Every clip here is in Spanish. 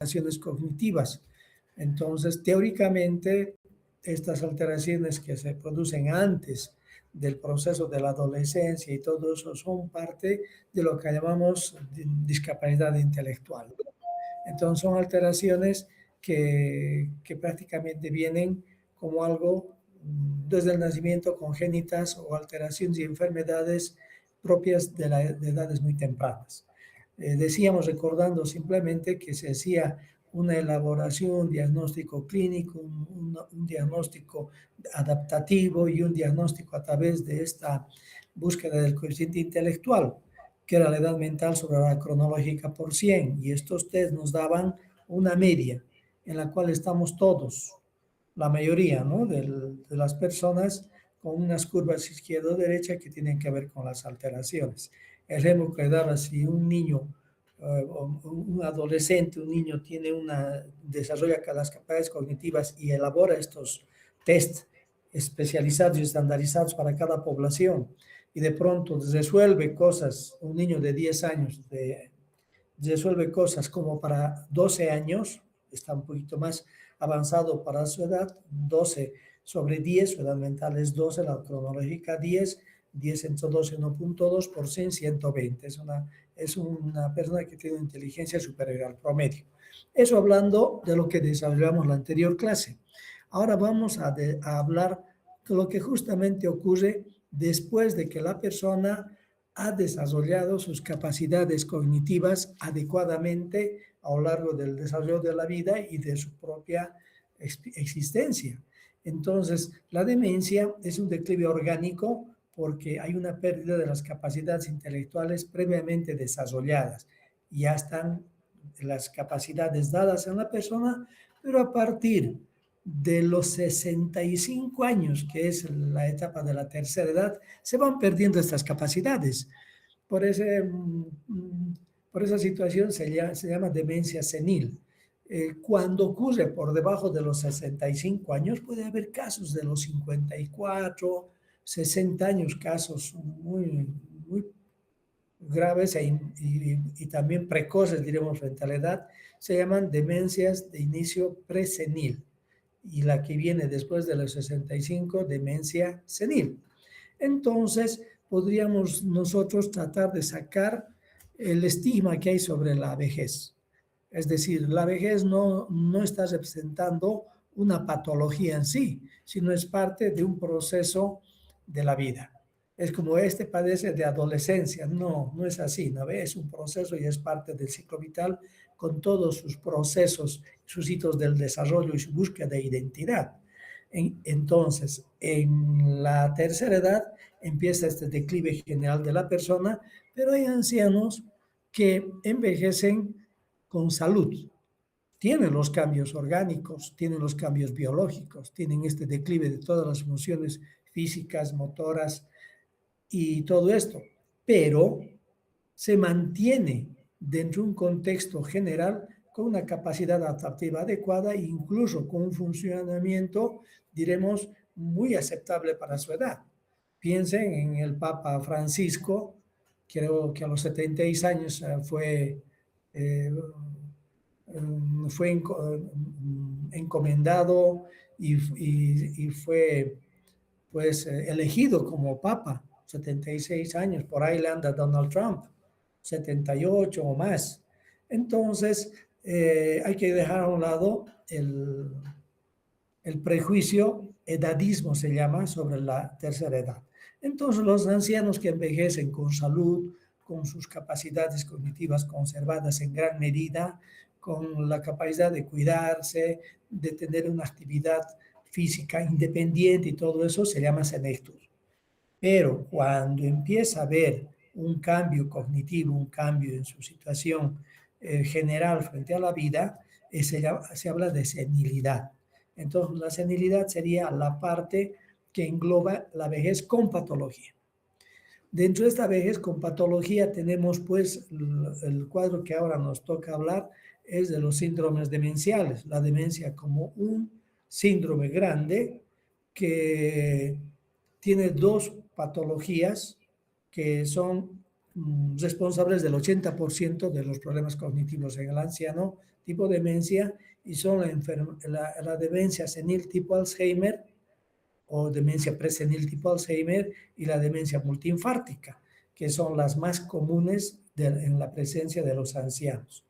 alteraciones cognitivas. Entonces, teóricamente, estas alteraciones que se producen antes del proceso de la adolescencia y todo eso son parte de lo que llamamos discapacidad intelectual. Entonces, son alteraciones que prácticamente vienen como algo desde el nacimiento congénitas o alteraciones y enfermedades propias de edades muy tempranas. Decíamos, recordando simplemente que se hacía una elaboración, un diagnóstico clínico, un diagnóstico adaptativo y un diagnóstico a través de esta búsqueda del coeficiente intelectual, que era la edad mental sobre la cronológica por 100, y estos test nos daban una media en la cual estamos todos, la mayoría, ¿no?, de las personas con unas curvas izquierda-derecha que tienen que ver con las alteraciones. El ejemplo que daba, si un niño, un adolescente, un niño desarrolla las capacidades cognitivas y elabora estos test especializados y estandarizados para cada población, y de pronto resuelve cosas, un niño de 10 años resuelve cosas como para 12 años, está un poquito más avanzado para su edad, 12 sobre 10, su edad mental es 12, la cronológica 10, 10 entre 12, 1.2 por 100, 120. Es una persona que tiene una inteligencia superior al promedio. Eso hablando de lo que desarrollamos en la anterior clase. Ahora vamos a hablar de lo que justamente ocurre después de que la persona ha desarrollado sus capacidades cognitivas adecuadamente a lo largo del desarrollo de la vida y de su propia existencia. Entonces, la demencia es un declive orgánico porque hay una pérdida de las capacidades intelectuales previamente desarrolladas. Ya están las capacidades dadas en la persona, pero a partir de los 65 años, que es la etapa de la tercera edad, se van perdiendo estas capacidades. Por esa situación se llama demencia senil. Cuando ocurre por debajo de los 65 años, puede haber casos de los 54, 60 años, casos muy, muy graves y también precoces, diremos, frente a la edad, se llaman demencias de inicio presenil. Y la que viene después de los 65, demencia senil. Entonces, podríamos nosotros tratar de sacar el estigma que hay sobre la vejez. Es decir, la vejez no está representando una patología en sí, sino es parte de un proceso de la vida. Es como padece de adolescencia. No es así, ¿no ve? Es un proceso y es parte del ciclo vital con todos sus procesos, sus hitos del desarrollo y su búsqueda de identidad. Entonces, en la tercera edad empieza este declive general de la persona, pero hay ancianos que envejecen con salud. Tienen los cambios orgánicos, tienen los cambios biológicos, tienen este declive de todas las funciones físicas, motoras y todo esto, pero se mantiene dentro de un contexto general con una capacidad adaptativa adecuada e incluso con un funcionamiento, diremos, muy aceptable para su edad. Piensen en el Papa Francisco, creo que a los 76 años fue encomendado y fue pues elegido como papa, 76 años, por ahí le anda Donald Trump, 78 o más. Entonces, hay que dejar a un lado el prejuicio, edadismo se llama, sobre la tercera edad. Entonces, los ancianos que envejecen con salud, con sus capacidades cognitivas conservadas en gran medida, con la capacidad de cuidarse, de tener una actividad física independiente y todo eso, se llama senectud. Pero cuando empieza a haber un cambio cognitivo, un cambio en su situación general frente a la vida, se habla de senilidad. Entonces, la senilidad sería la parte que engloba la vejez con patología. Dentro de esta vejez con patología tenemos pues el cuadro que ahora nos toca hablar es de los síndromes demenciales. La demencia como un síndrome grande que tiene dos patologías que son responsables del 80% de los problemas cognitivos en el anciano, tipo de demencia y son la demencia senil tipo Alzheimer o demencia presenil tipo Alzheimer y la demencia multiinfártica, que son las más comunes en la presencia de los ancianos.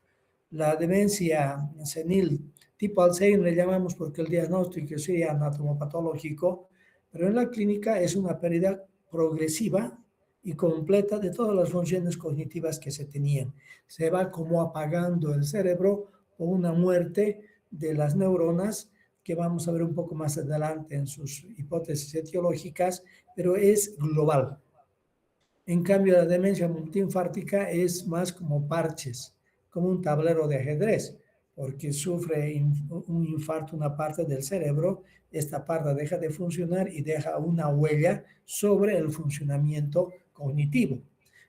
La demencia senil tipo Alzheimer le llamamos porque el diagnóstico sería anatomopatológico, pero en la clínica es una pérdida progresiva y completa de todas las funciones cognitivas que se tenían. Se va como apagando el cerebro o una muerte de las neuronas que vamos a ver un poco más adelante en sus hipótesis etiológicas, pero es global. En cambio, la demencia multiinfártica es más como parches, como un tablero de ajedrez, porque sufre un infarto una parte del cerebro, esta parte deja de funcionar y deja una huella sobre el funcionamiento cognitivo.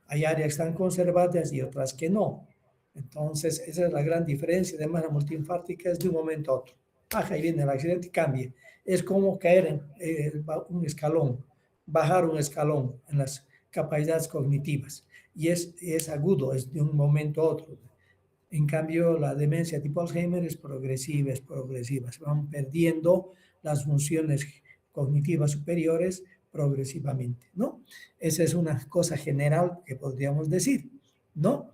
Hay áreas que están conservadas y otras que no. Entonces, esa es la gran diferencia. Además, la multiinfártica es de un momento a otro. Baja y viene el accidente y cambia. Es como caer en un escalón, bajar un escalón en las capacidades cognitivas. Y es agudo, es de un momento a otro. En cambio, la demencia tipo Alzheimer es progresiva. Se van perdiendo las funciones cognitivas superiores progresivamente, ¿no? Esa es una cosa general que podríamos decir, ¿no?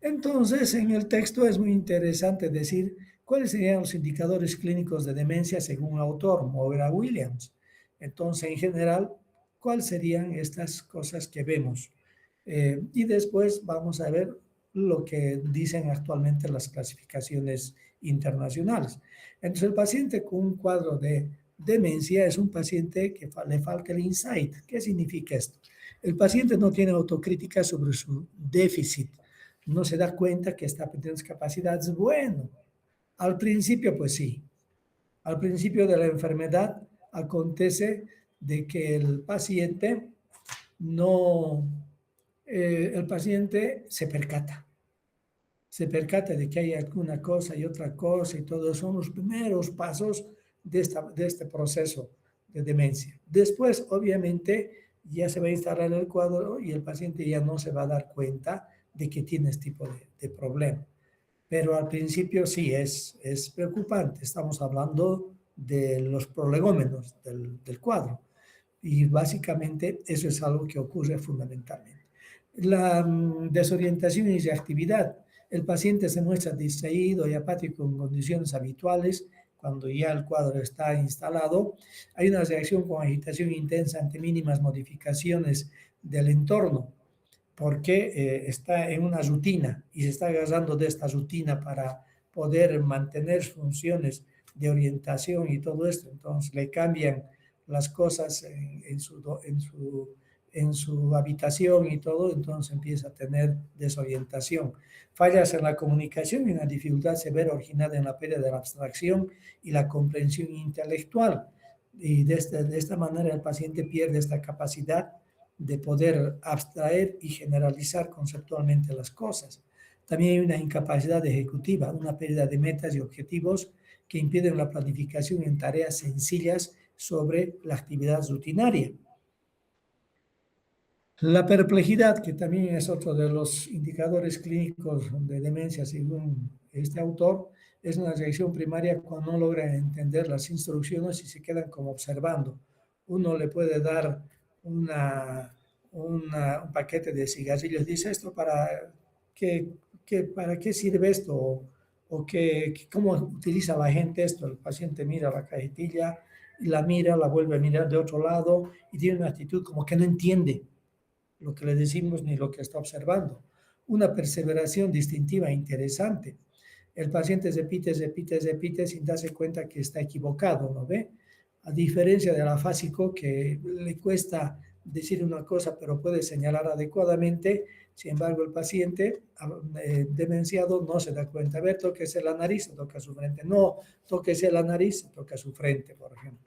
Entonces, en el texto es muy interesante decir cuáles serían los indicadores clínicos de demencia según el autor, Moira Williams. Entonces, en general, ¿cuáles serían estas cosas que vemos? Y después vamos a ver lo que dicen actualmente las clasificaciones internacionales. Entonces, el paciente con un cuadro de demencia es un paciente que le falta el insight. ¿Qué significa esto? El paciente no tiene autocrítica sobre su déficit, no se da cuenta que está perdiendo capacidades. Bueno, al principio, pues sí. Al principio de la enfermedad acontece de que el paciente se percata de que hay alguna cosa y otra cosa y todos son los primeros pasos de este proceso de demencia. Después, obviamente, ya se va a instalar el cuadro y el paciente ya no se va a dar cuenta de que tiene este tipo de problema. Pero al principio sí es preocupante. Estamos hablando de los prolegómenos del cuadro. Y básicamente eso es algo que ocurre fundamentalmente. La desorientación y reactividad. El paciente se muestra distraído y apático en condiciones habituales cuando ya el cuadro está instalado. Hay una reacción con agitación intensa ante mínimas modificaciones del entorno porque está en una rutina y se está agarrando de esta rutina para poder mantener funciones de orientación y todo esto. Entonces le cambian las cosas en su habitación y todo, entonces empieza a tener desorientación. Fallas en la comunicación y una dificultad severa originada en la pérdida de la abstracción y la comprensión intelectual. Y de esta manera el paciente pierde esta capacidad de poder abstraer y generalizar conceptualmente las cosas. También hay una incapacidad ejecutiva, una pérdida de metas y objetivos que impiden la planificación en tareas sencillas sobre la actividad rutinaria. La perplejidad, que también es otro de los indicadores clínicos de demencia según este autor, es una reacción primaria cuando no logran entender las instrucciones y se quedan como observando. Uno le puede dar un paquete de cigarrillos, dice esto ¿para qué sirve esto? O ¿cómo utiliza la gente esto? El paciente mira la cajetilla y la mira, la vuelve a mirar de otro lado y tiene una actitud como que no entiende lo que le decimos ni lo que está observando. Una perseveración distintiva e interesante. El paciente repite sin darse cuenta que está equivocado, ¿no ve? A diferencia del afásico que le cuesta decir una cosa pero puede señalar adecuadamente, sin embargo el paciente demenciado no se da cuenta. A ver, tóquese la nariz, se toca su frente. No, tóquese la nariz, se toca su frente, por ejemplo.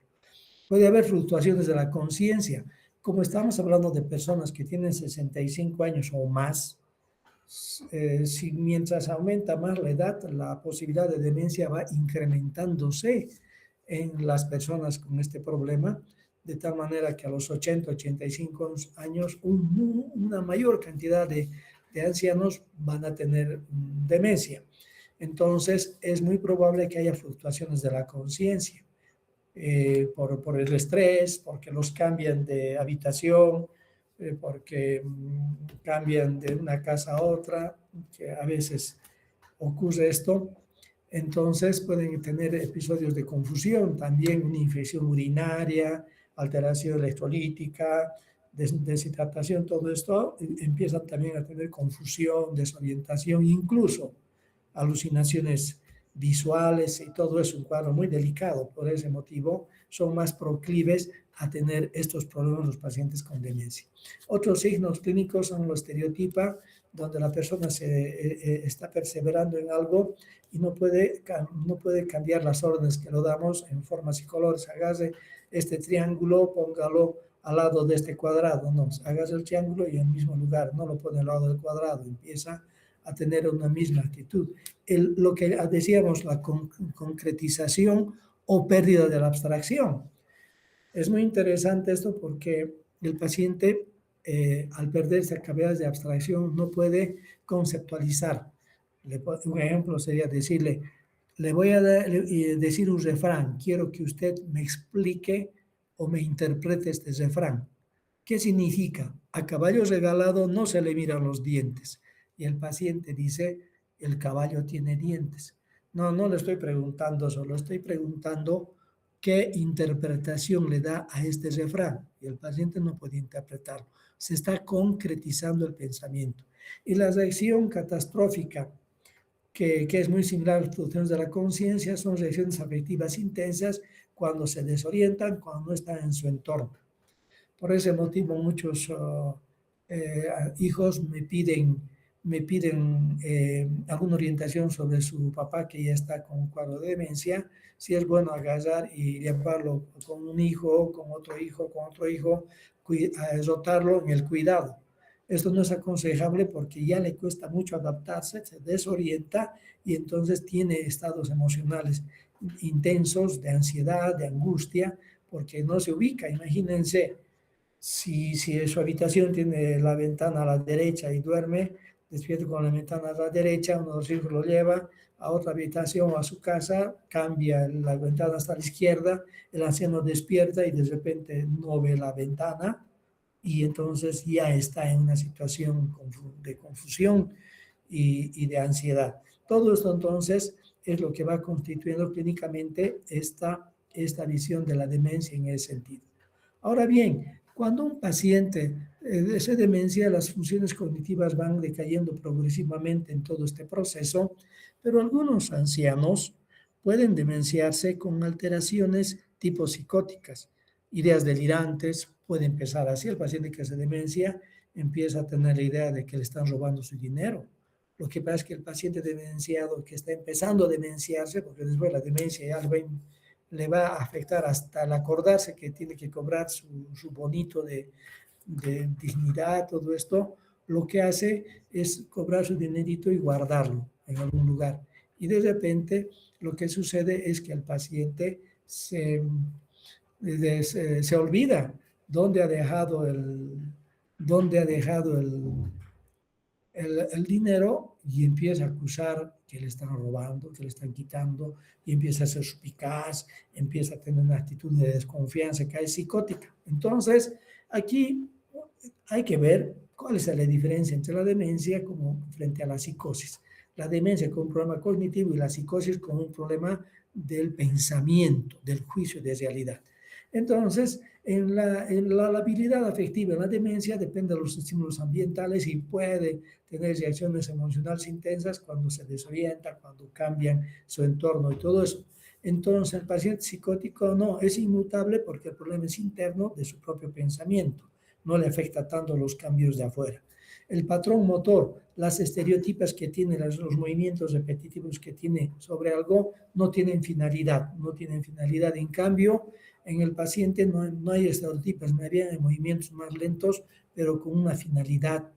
Puede haber fluctuaciones de la conciencia. Como estamos hablando de personas que tienen 65 años o más, si mientras aumenta más la edad, la posibilidad de demencia va incrementándose en las personas con este problema, de tal manera que a los 80, 85 años, una mayor cantidad de ancianos van a tener demencia. Entonces, es muy probable que haya fluctuaciones de la conciencia por el estrés, porque los cambian de habitación, porque cambian de una casa a otra, que a veces ocurre esto. Entonces pueden tener episodios de confusión, también una infección urinaria, alteración electrolítica, deshidratación, todo esto empiezan también a tener confusión, desorientación, incluso alucinaciones visuales y todo eso, un cuadro muy delicado. Por ese motivo son más proclives a tener estos problemas los pacientes con demencia. Otros signos clínicos son los estereotipa, donde la persona está perseverando en algo y no puede cambiar las órdenes que lo damos en formas y colores. Hágase este triángulo, póngalo al lado de este cuadrado. No, hágase el triángulo y en el mismo lugar, no lo pone al lado del cuadrado. Empieza a tener una misma actitud. Lo que decíamos, la concretización o pérdida de la abstracción. Es muy interesante esto porque el paciente, al perder esa capacidad de abstracción, no puede conceptualizar. Un ejemplo sería decirle, le voy a decir un refrán, quiero que usted me explique o me interprete este refrán. ¿Qué significa? A caballo regalado no se le miran los dientes. Y el paciente dice, el caballo tiene dientes. No, no le estoy preguntando, solo estoy preguntando qué interpretación le da a este refrán. Y el paciente no puede interpretarlo. Se está concretizando el pensamiento. Y la reacción catastrófica, que es muy similar a las fluctuaciones de la conciencia, son reacciones afectivas intensas cuando se desorientan, cuando no están en su entorno. Por ese motivo muchos hijos me piden alguna orientación sobre su papá que ya está con un cuadro de demencia, si es bueno agarrar y llevarlo con un hijo, con otro hijo, rotarlo en el cuidado. Esto no es aconsejable porque ya le cuesta mucho adaptarse, se desorienta y entonces tiene estados emocionales intensos de ansiedad, de angustia, porque no se ubica. Imagínense, si su habitación tiene la ventana a la derecha y duerme, despierta con la ventana a la derecha, uno de los hijos lo lleva a otra habitación o a su casa, cambia la ventana hasta la izquierda, el anciano despierta y de repente no ve la ventana y entonces ya está en una situación de confusión y de ansiedad. Todo esto entonces es lo que va constituyendo clínicamente esta visión de la demencia en ese sentido. Ahora bien, cuando un paciente de demencia, las funciones cognitivas van decayendo progresivamente en todo este proceso, pero algunos ancianos pueden demenciarse con alteraciones tipo psicóticas, ideas delirantes, puede empezar así. El paciente que hace demencia empieza a tener la idea de que le están robando su dinero. Lo que pasa es que el paciente demenciado que está empezando a demenciarse, porque después la demencia ya le va a afectar hasta el acordarse que tiene que cobrar su bonito de dignidad, todo esto, lo que hace es cobrar su dinerito y guardarlo en algún lugar. Y de repente lo que sucede es que el paciente se olvida dónde ha dejado el dinero y empieza a acusar que le están robando, que le están quitando, y empieza a ser suspicaz, empieza a tener una actitud de desconfianza que es psicótica. Entonces, aquí hay que ver cuál es la diferencia entre la demencia como frente a la psicosis. La demencia con un problema cognitivo y la psicosis con un problema del pensamiento, del juicio de realidad. Entonces, en la habilidad afectiva en la demencia depende de los estímulos ambientales y puede tener reacciones emocionales intensas cuando se desorienta, cuando cambian su entorno y todo eso. Entonces, el paciente psicótico no, es inmutable porque el problema es interno de su propio pensamiento, no le afecta tanto los cambios de afuera. El patrón motor, las estereotipas que tiene, los movimientos repetitivos que tiene sobre algo, no tienen finalidad. En cambio, en el paciente no hay estereotipas, no había movimientos más lentos, pero con una finalidad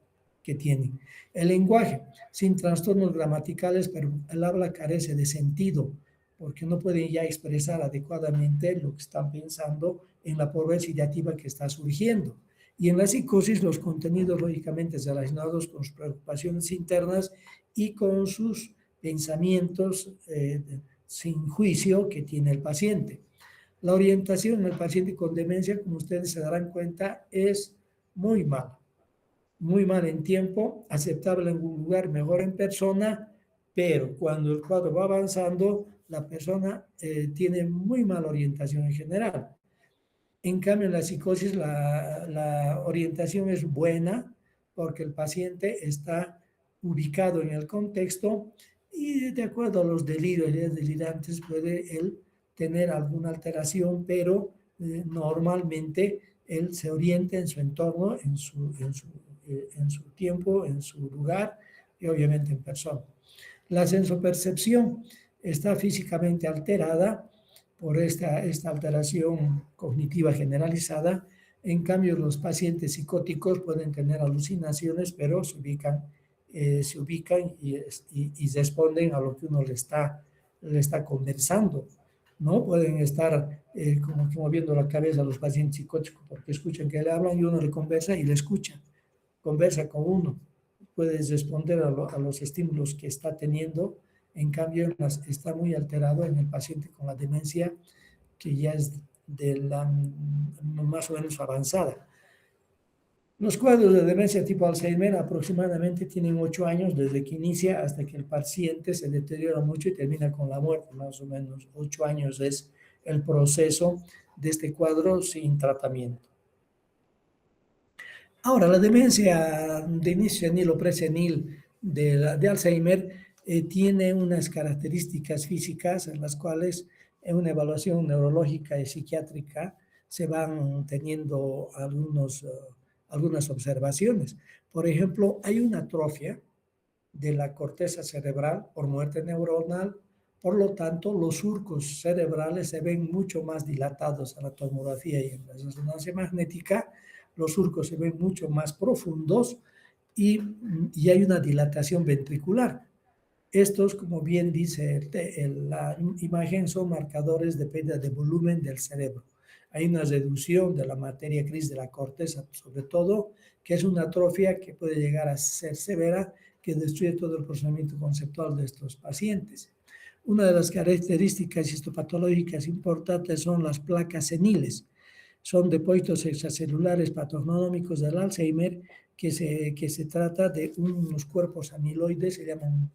que tienen. El lenguaje, sin trastornos gramaticales, pero el habla carece de sentido, porque no pueden ya expresar adecuadamente lo que están pensando en la pobreza ideativa que está surgiendo. Y en la psicosis, los contenidos lógicamente relacionados con sus preocupaciones internas y con sus pensamientos sin juicio que tiene el paciente. La orientación en el paciente con demencia, como ustedes se darán cuenta, es muy mala. Muy mal en tiempo, aceptable en un lugar, mejor en persona, pero cuando el cuadro va avanzando, la persona tiene muy mala orientación en general. En cambio, en la psicosis la orientación es buena porque el paciente está ubicado en el contexto y de acuerdo a los delirios y delirantes puede él tener alguna alteración, pero normalmente él se orienta en su entorno, en su tiempo, en su lugar y obviamente en persona. La sensopercepción está físicamente alterada por esta alteración cognitiva generalizada. En cambio, los pacientes psicóticos pueden tener alucinaciones, pero se ubican y responden a lo que uno le está conversando. ¿No? Pueden estar como que moviendo la cabeza a los pacientes psicóticos porque escuchan que le hablan y uno le conversa y le escucha, conversa con uno, puedes responder a los estímulos que está teniendo. En cambio, está muy alterado en el paciente con la demencia que ya es de la más o menos avanzada. Los cuadros de demencia tipo Alzheimer aproximadamente tienen 8 años desde que inicia hasta que el paciente se deteriora mucho y termina con la muerte. Más o menos 8 años es el proceso de este cuadro sin tratamiento. Ahora, la demencia de inicio senil o presenil de Alzheimer tiene unas características físicas en las cuales en una evaluación neurológica y psiquiátrica se van teniendo algunas observaciones. Por ejemplo, hay una atrofia de la corteza cerebral por muerte neuronal, por lo tanto, los surcos cerebrales se ven mucho más dilatados en la tomografía y en la resonancia magnética. Los surcos se ven mucho más profundos y hay una dilatación ventricular. Estos, como bien dice la imagen, son marcadores de pérdida de volumen del cerebro. Hay una reducción de la materia gris de la corteza, sobre todo, que es una atrofia que puede llegar a ser severa, que destruye todo el procesamiento conceptual de estos pacientes. Una de las características histopatológicas importantes son las placas seniles. Son depósitos extracelulares patognomónicos del Alzheimer que se trata de unos cuerpos amiloides, se llaman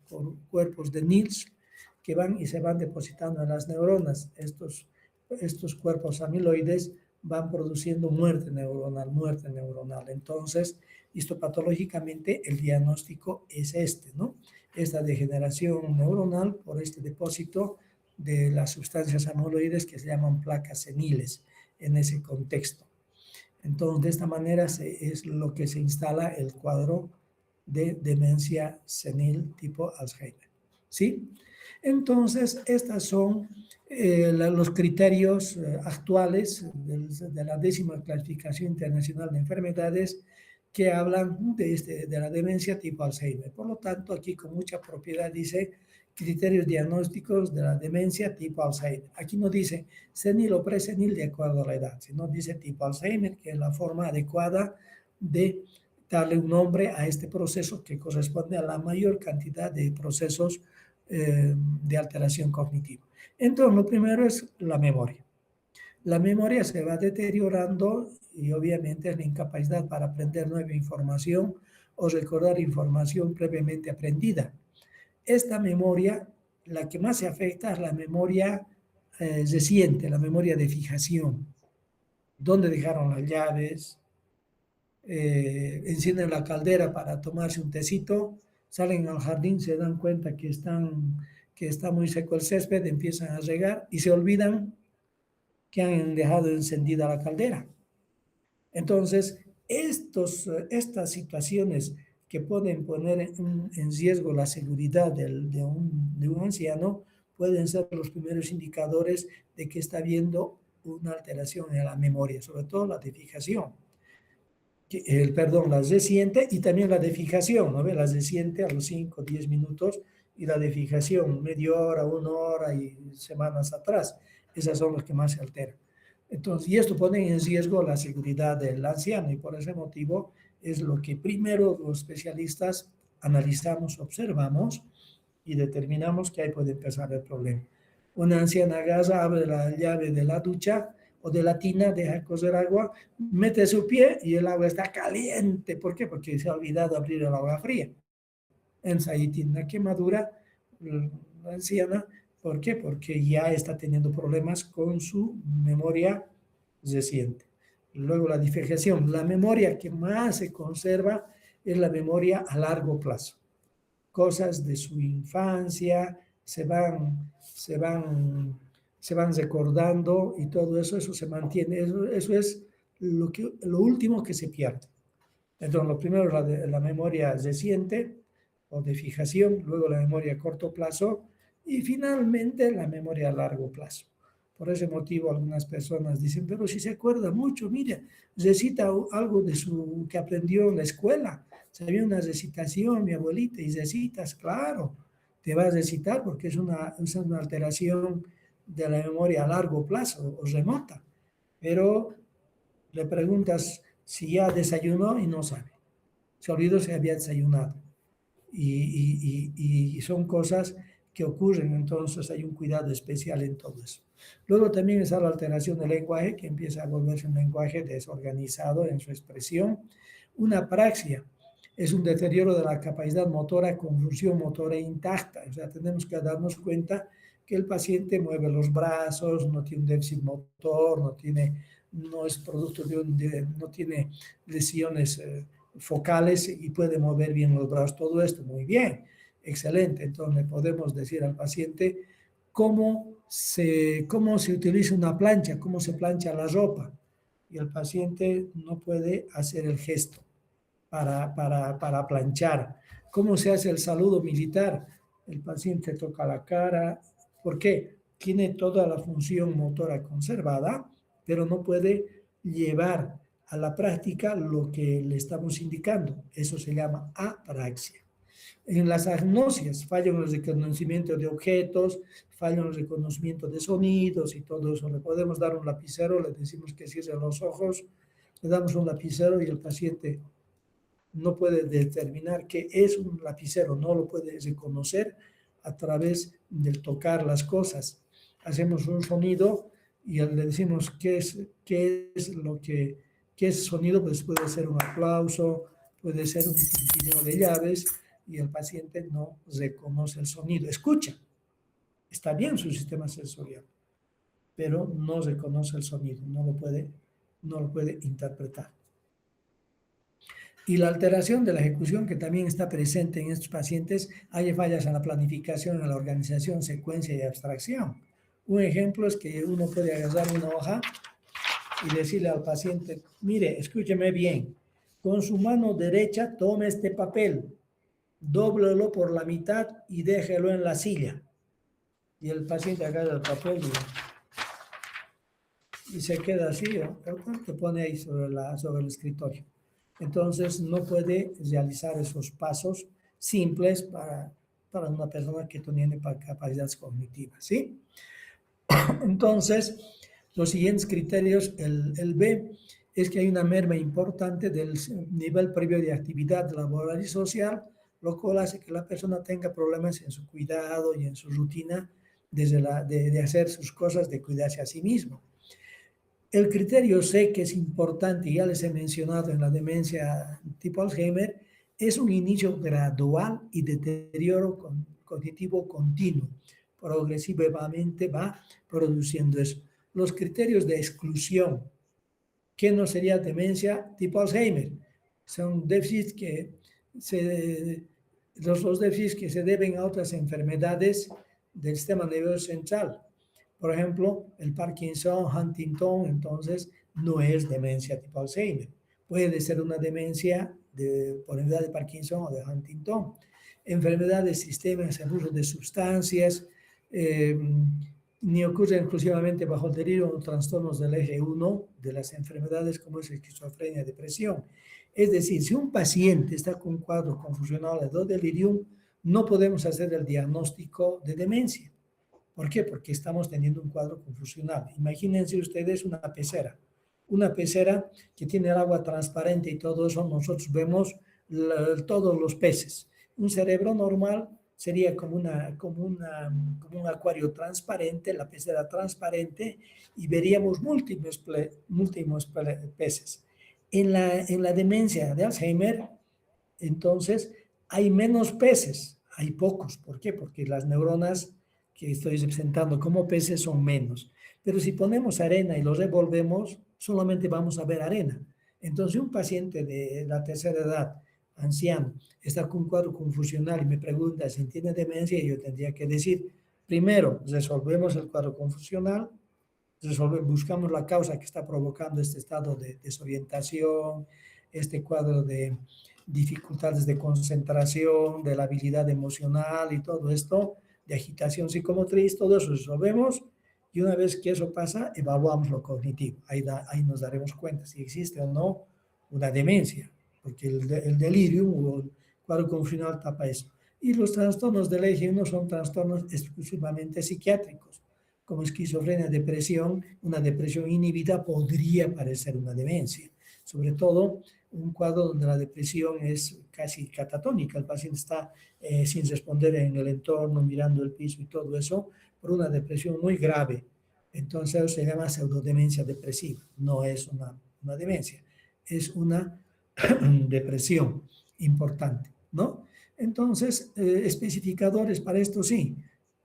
cuerpos de Nils, que van y se van depositando en las neuronas. Estos cuerpos amiloides van produciendo muerte neuronal. Entonces, histopatológicamente, el diagnóstico es ¿no? Esta degeneración neuronal por este depósito de las sustancias amiloides que se llaman placas seniles en ese contexto. Entonces, de esta manera es lo que se instala el cuadro de demencia senil tipo Alzheimer. ¿Sí? Entonces, estos son los criterios actuales de la 10ª clasificación internacional de enfermedades que hablan de la demencia tipo Alzheimer. Por lo tanto, aquí con mucha propiedad dice criterios diagnósticos de la demencia tipo Alzheimer. Aquí no dice senil o presenil de acuerdo a la edad, sino dice tipo Alzheimer, que es la forma adecuada de darle un nombre a este proceso que corresponde a la mayor cantidad de procesos de alteración cognitiva. Entonces, lo primero es la memoria. La memoria se va deteriorando y obviamente es la incapacidad para aprender nueva información o recordar información previamente aprendida. Esta memoria, la que más se afecta es la memoria reciente, la memoria de fijación. ¿Dónde dejaron las llaves? Encienden la caldera para tomarse un tecito, salen al jardín, se dan cuenta que está muy seco el césped, empiezan a regar y se olvidan que han dejado encendida la caldera. Entonces, estas situaciones que pueden poner en riesgo la seguridad de un anciano pueden ser los primeros indicadores de que está habiendo una alteración en la memoria, sobre todo la de fijación. La reciente y también la de fijación, ¿no? La reciente a los 5, 10 minutos y la de fijación, media hora, 1 hora y semanas atrás. Esas son las que más se alteran. Entonces, y esto pone en riesgo la seguridad del anciano y por ese motivo es lo que primero los especialistas analizamos, observamos y determinamos que ahí puede empezar el problema. Una anciana agarra, abre la llave de la ducha o de la tina, deja cocer agua, mete su pie y el agua está caliente. ¿Por qué? Porque se ha olvidado abrir el agua fría. Entonces ahí tiene una quemadura la anciana. ¿Por qué? Porque ya está teniendo problemas con su memoria reciente. Luego la diferenciación. La memoria que más se conserva es la memoria a largo plazo. Cosas de su infancia se van recordando y todo eso se mantiene. Eso es lo último que se pierde. Entonces, lo primero es la memoria reciente o de fijación, luego la memoria a corto plazo y finalmente la memoria a largo plazo. Por ese motivo algunas personas dicen, pero si se acuerda mucho, mire, recita algo de su que aprendió en la escuela. Sabía una recitación, mi abuelita, y recitas, claro, te va a recitar porque es una alteración de la memoria a largo plazo o remota. Pero le preguntas si ya desayunó y no sabe. Se olvidó si había desayunado. Y son cosas que ocurren, entonces hay un cuidado especial en todo eso. Luego también está la alteración del lenguaje, que empieza a volverse un lenguaje desorganizado en su expresión. Una apraxia es un deterioro de la capacidad motora con función motora intacta. O sea, tenemos que darnos cuenta que el paciente mueve los brazos, no tiene un déficit motor, no es producto no tiene lesiones focales y puede mover bien los brazos. Todo esto muy bien, excelente. Entonces podemos decir al paciente cómo se utiliza una plancha, cómo se plancha la ropa. Y el paciente no puede hacer el gesto para planchar. ¿Cómo se hace el saludo militar? El paciente toca la cara. ¿Por qué? Tiene toda la función motora conservada, pero no puede llevar a la práctica lo que le estamos indicando. Eso se llama apraxia. En las agnosias fallan el reconocimiento de objetos, fallan el reconocimiento de sonidos y todo eso. Le podemos dar un lapicero, le decimos que cierre los ojos, le damos un lapicero y el paciente no puede determinar qué es un lapicero, no lo puede reconocer a través del tocar las cosas. Hacemos un sonido y le decimos qué es sonido, pues puede ser un aplauso, puede ser un tintineo de llaves y el paciente no reconoce el sonido. Escucha, está bien su sistema sensorial, pero no reconoce el sonido, no lo puede interpretar. Y la alteración de la ejecución que también está presente en estos pacientes, hay fallas en la planificación, en la organización, secuencia y abstracción. Un ejemplo es que uno puede agarrar una hoja y decirle al paciente, mire, escúcheme bien, con su mano derecha tome este papel, dóblelo por la mitad y déjelo en la silla. Y el paciente agarra el papel y se queda así, ¿no? Te pone ahí sobre el escritorio. Entonces no puede realizar esos pasos simples para una persona que tiene capacidades cognitivas, ¿sí? Entonces, los siguientes criterios, el B, es que hay una merma importante del nivel previo de actividad laboral y social, lo cual hace que la persona tenga problemas en su cuidado y en su rutina de hacer sus cosas, de cuidarse a sí mismo. El criterio C, que es importante, y ya les he mencionado en la demencia tipo Alzheimer, es un inicio gradual y deterioro cognitivo continuo. Progresivamente va produciendo eso. Los criterios de exclusión, ¿qué no sería demencia tipo Alzheimer? Son déficits los déficits que se deben a otras enfermedades del sistema nervioso central. Por ejemplo, el Parkinson, Huntington, entonces no es demencia tipo Alzheimer. Puede ser una demencia por enfermedad de Parkinson o de Huntington. Enfermedad de sistemas en uso de sustancias, ni ocurre exclusivamente bajo el delirio o trastornos del eje 1 de las enfermedades como es esquizofrenia, depresión. Es decir, si un paciente está con un cuadro confusional o delirium, no podemos hacer el diagnóstico de demencia. ¿Por qué? Porque estamos teniendo un cuadro confusional. Imagínense ustedes una pecera que tiene el agua transparente y todo eso, nosotros vemos todos los peces. Un cerebro normal sería como un acuario transparente, la pecera transparente, y veríamos múltiples peces. En la demencia de Alzheimer, entonces, hay menos peces, hay pocos. ¿Por qué? Porque las neuronas que estoy representando como peces son menos. Pero si ponemos arena y lo revolvemos, solamente vamos a ver arena. Entonces, un paciente de la tercera edad, anciano, está con un cuadro confusional y me pregunta si tiene demencia, yo tendría que decir, primero, resolvemos el cuadro confusional, buscamos la causa que está provocando este estado de desorientación, este cuadro de dificultades de concentración, de la habilidad emocional y todo esto, de agitación psicomotriz, todo eso resolvemos, y una vez que eso pasa, evaluamos lo cognitivo. Ahí nos daremos cuenta si existe o no una demencia, porque el delirium o el cuadro confusional tapa eso. Y los trastornos del eje 1 son trastornos exclusivamente psiquiátricos, como esquizofrenia, depresión. Una depresión inhibida podría parecer una demencia, sobre todo un cuadro donde la depresión es casi catatónica, el paciente está sin responder en el entorno, mirando el piso y todo eso, por una depresión muy grave. Entonces se llama pseudodemencia depresiva, no es una demencia, es una depresión importante, ¿no? Entonces, especificadores para esto sí,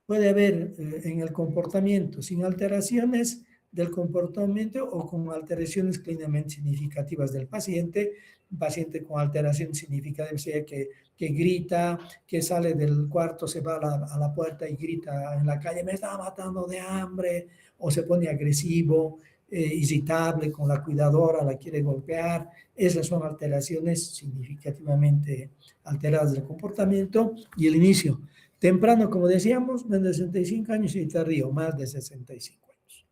puede haber en el comportamiento sin alteraciones del comportamiento o con alteraciones clínicamente significativas del paciente. Un paciente con alteración significativa sería que grita, que sale del cuarto, se va a la puerta y grita en la calle, me está matando de hambre, o se pone agresivo, irritable con la cuidadora, la quiere golpear. Esas son alteraciones significativamente alteradas del comportamiento. Y el inicio temprano, como decíamos, de 65 años y tardío, más de 65 años.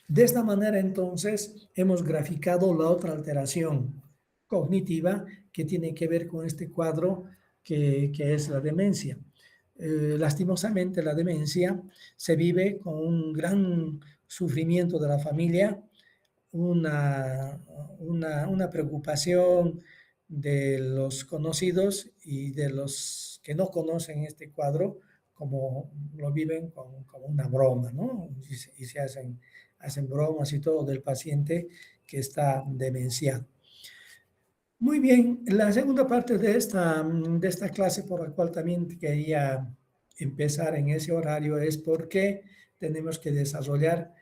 De esta manera, entonces, hemos graficado la otra alteración cognitiva que tiene que ver con este cuadro que es la demencia. Lastimosamente, la demencia se vive con un gran sufrimiento de la familia, una preocupación de los conocidos y de los que no conocen este cuadro, como lo viven como una broma, ¿no? Y se hacen bromas y todo del paciente que está demenciado. Muy bien, la segunda parte de esta clase, por la cual también quería empezar en ese horario, es porque tenemos que desarrollar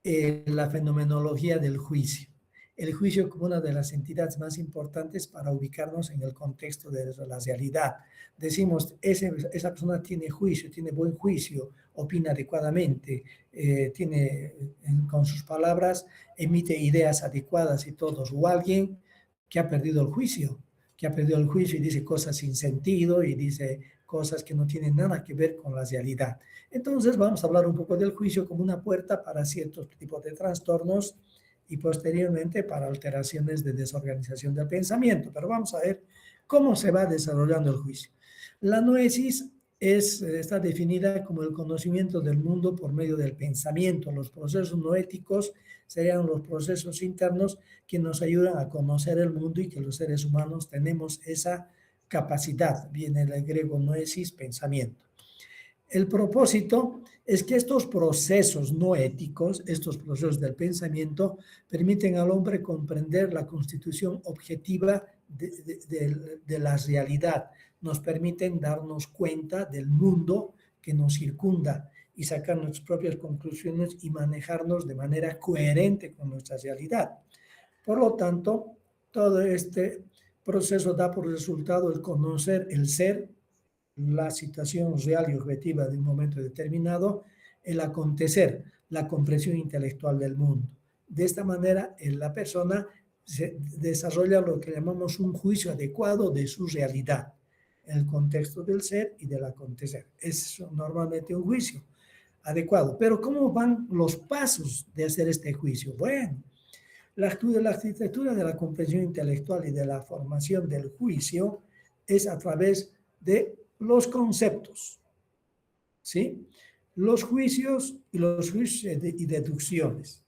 la fenomenología del juicio. El juicio como una de las entidades más importantes para ubicarnos en el contexto de la realidad. Decimos, esa persona tiene juicio, tiene buen juicio, opina adecuadamente, con sus palabras emite ideas adecuadas y todos. O alguien que ha perdido el juicio, y dice cosas sin sentido y dice cosas que no tienen nada que ver con la realidad. Entonces vamos a hablar un poco del juicio como una puerta para ciertos tipos de trastornos y posteriormente para alteraciones de desorganización del pensamiento. Pero vamos a ver cómo se va desarrollando el juicio. La noesis está definida como el conocimiento del mundo por medio del pensamiento. Los procesos noéticos serían los procesos internos que nos ayudan a conocer el mundo y que los seres humanos tenemos esa capacidad. Viene del griego noesis, pensamiento. El propósito es que estos procesos no éticos, estos procesos del pensamiento, permiten al hombre comprender la constitución objetiva de la realidad, nos permiten darnos cuenta del mundo que nos circunda y sacar nuestras propias conclusiones y manejarnos de manera coherente con nuestra realidad. Por lo tanto, todo este proceso da por resultado el conocer el ser, la situación real y objetiva de un momento determinado, el acontecer, la comprensión intelectual del mundo. De esta manera, la persona se desarrolla lo que llamamos un juicio adecuado de su realidad, el contexto del ser y del acontecer. Es normalmente un juicio adecuado. Pero ¿cómo van los pasos de hacer este juicio? Bueno, la arquitectura de la comprensión intelectual y de la formación del juicio es a través de los conceptos, ¿sí? Los juicios y deducciones,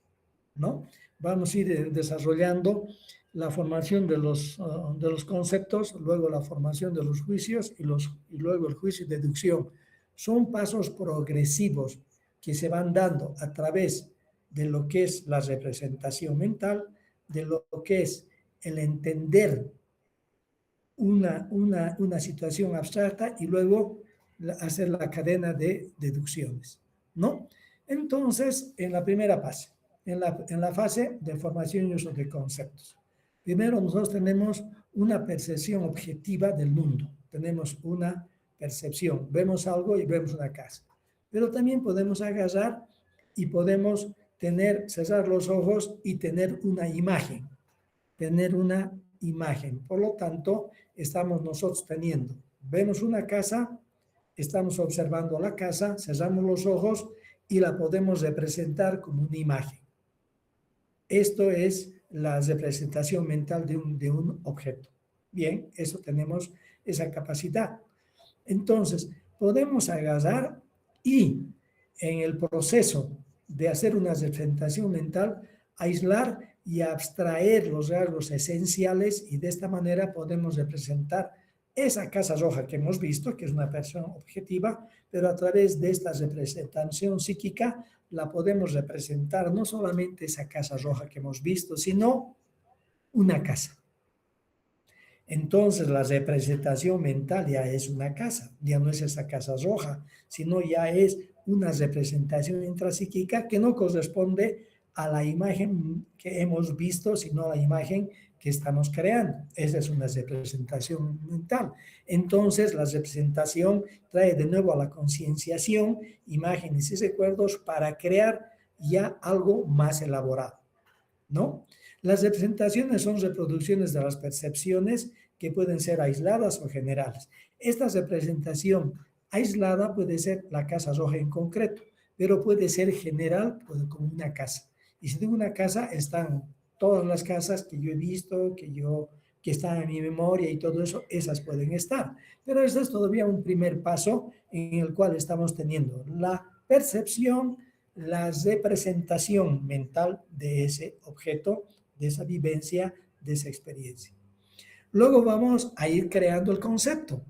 ¿no? vamos a ir desarrollando la formación de los conceptos, luego la formación de los juicios y luego el juicio y deducción. Son pasos progresivos que se van dando a través de lo que es la representación mental, de lo que es el entender una situación abstracta y luego hacer la cadena de deducciones, ¿no? Entonces, en la primera fase, en la fase de formación y uso de conceptos. Primero, nosotros tenemos una percepción objetiva del mundo. Tenemos una percepción. Vemos algo y vemos una casa. Pero también podemos agarrar y podemos cerrar los ojos y tener una imagen. Tener una imagen. Por lo tanto, estamos nosotros vemos una casa, estamos observando la casa, cerramos los ojos y la podemos representar como una imagen. Esto es la representación mental de un objeto. Bien, eso tenemos esa capacidad. Entonces, podemos agarrar y en el proceso de hacer una representación mental, aislar y abstraer los rasgos esenciales y de esta manera podemos representar esa casa roja que hemos visto, que es una persona objetiva, pero a través de esta representación psíquica la podemos representar no solamente esa casa roja que hemos visto, sino una casa. Entonces la representación mental ya es una casa, ya no es esa casa roja, sino ya es una representación intrapsíquica que no corresponde a la imagen que hemos visto, sino a la imagen que estamos creando. Esa es una representación mental. Entonces la representación trae de nuevo a la concienciación imágenes y recuerdos para crear ya algo más elaborado, ¿no? Las representaciones son reproducciones de las percepciones que pueden ser aisladas o generales. Esta representación aislada puede ser la casa roja en concreto, pero puede ser general como una casa. Y si digo una casa, están todas las casas que yo he visto, que están en mi memoria y todo eso, esas pueden estar. Pero este es todavía un primer paso en el cual estamos teniendo la percepción, la representación mental de ese objeto, de esa vivencia, de esa experiencia. Luego vamos a ir creando el concepto.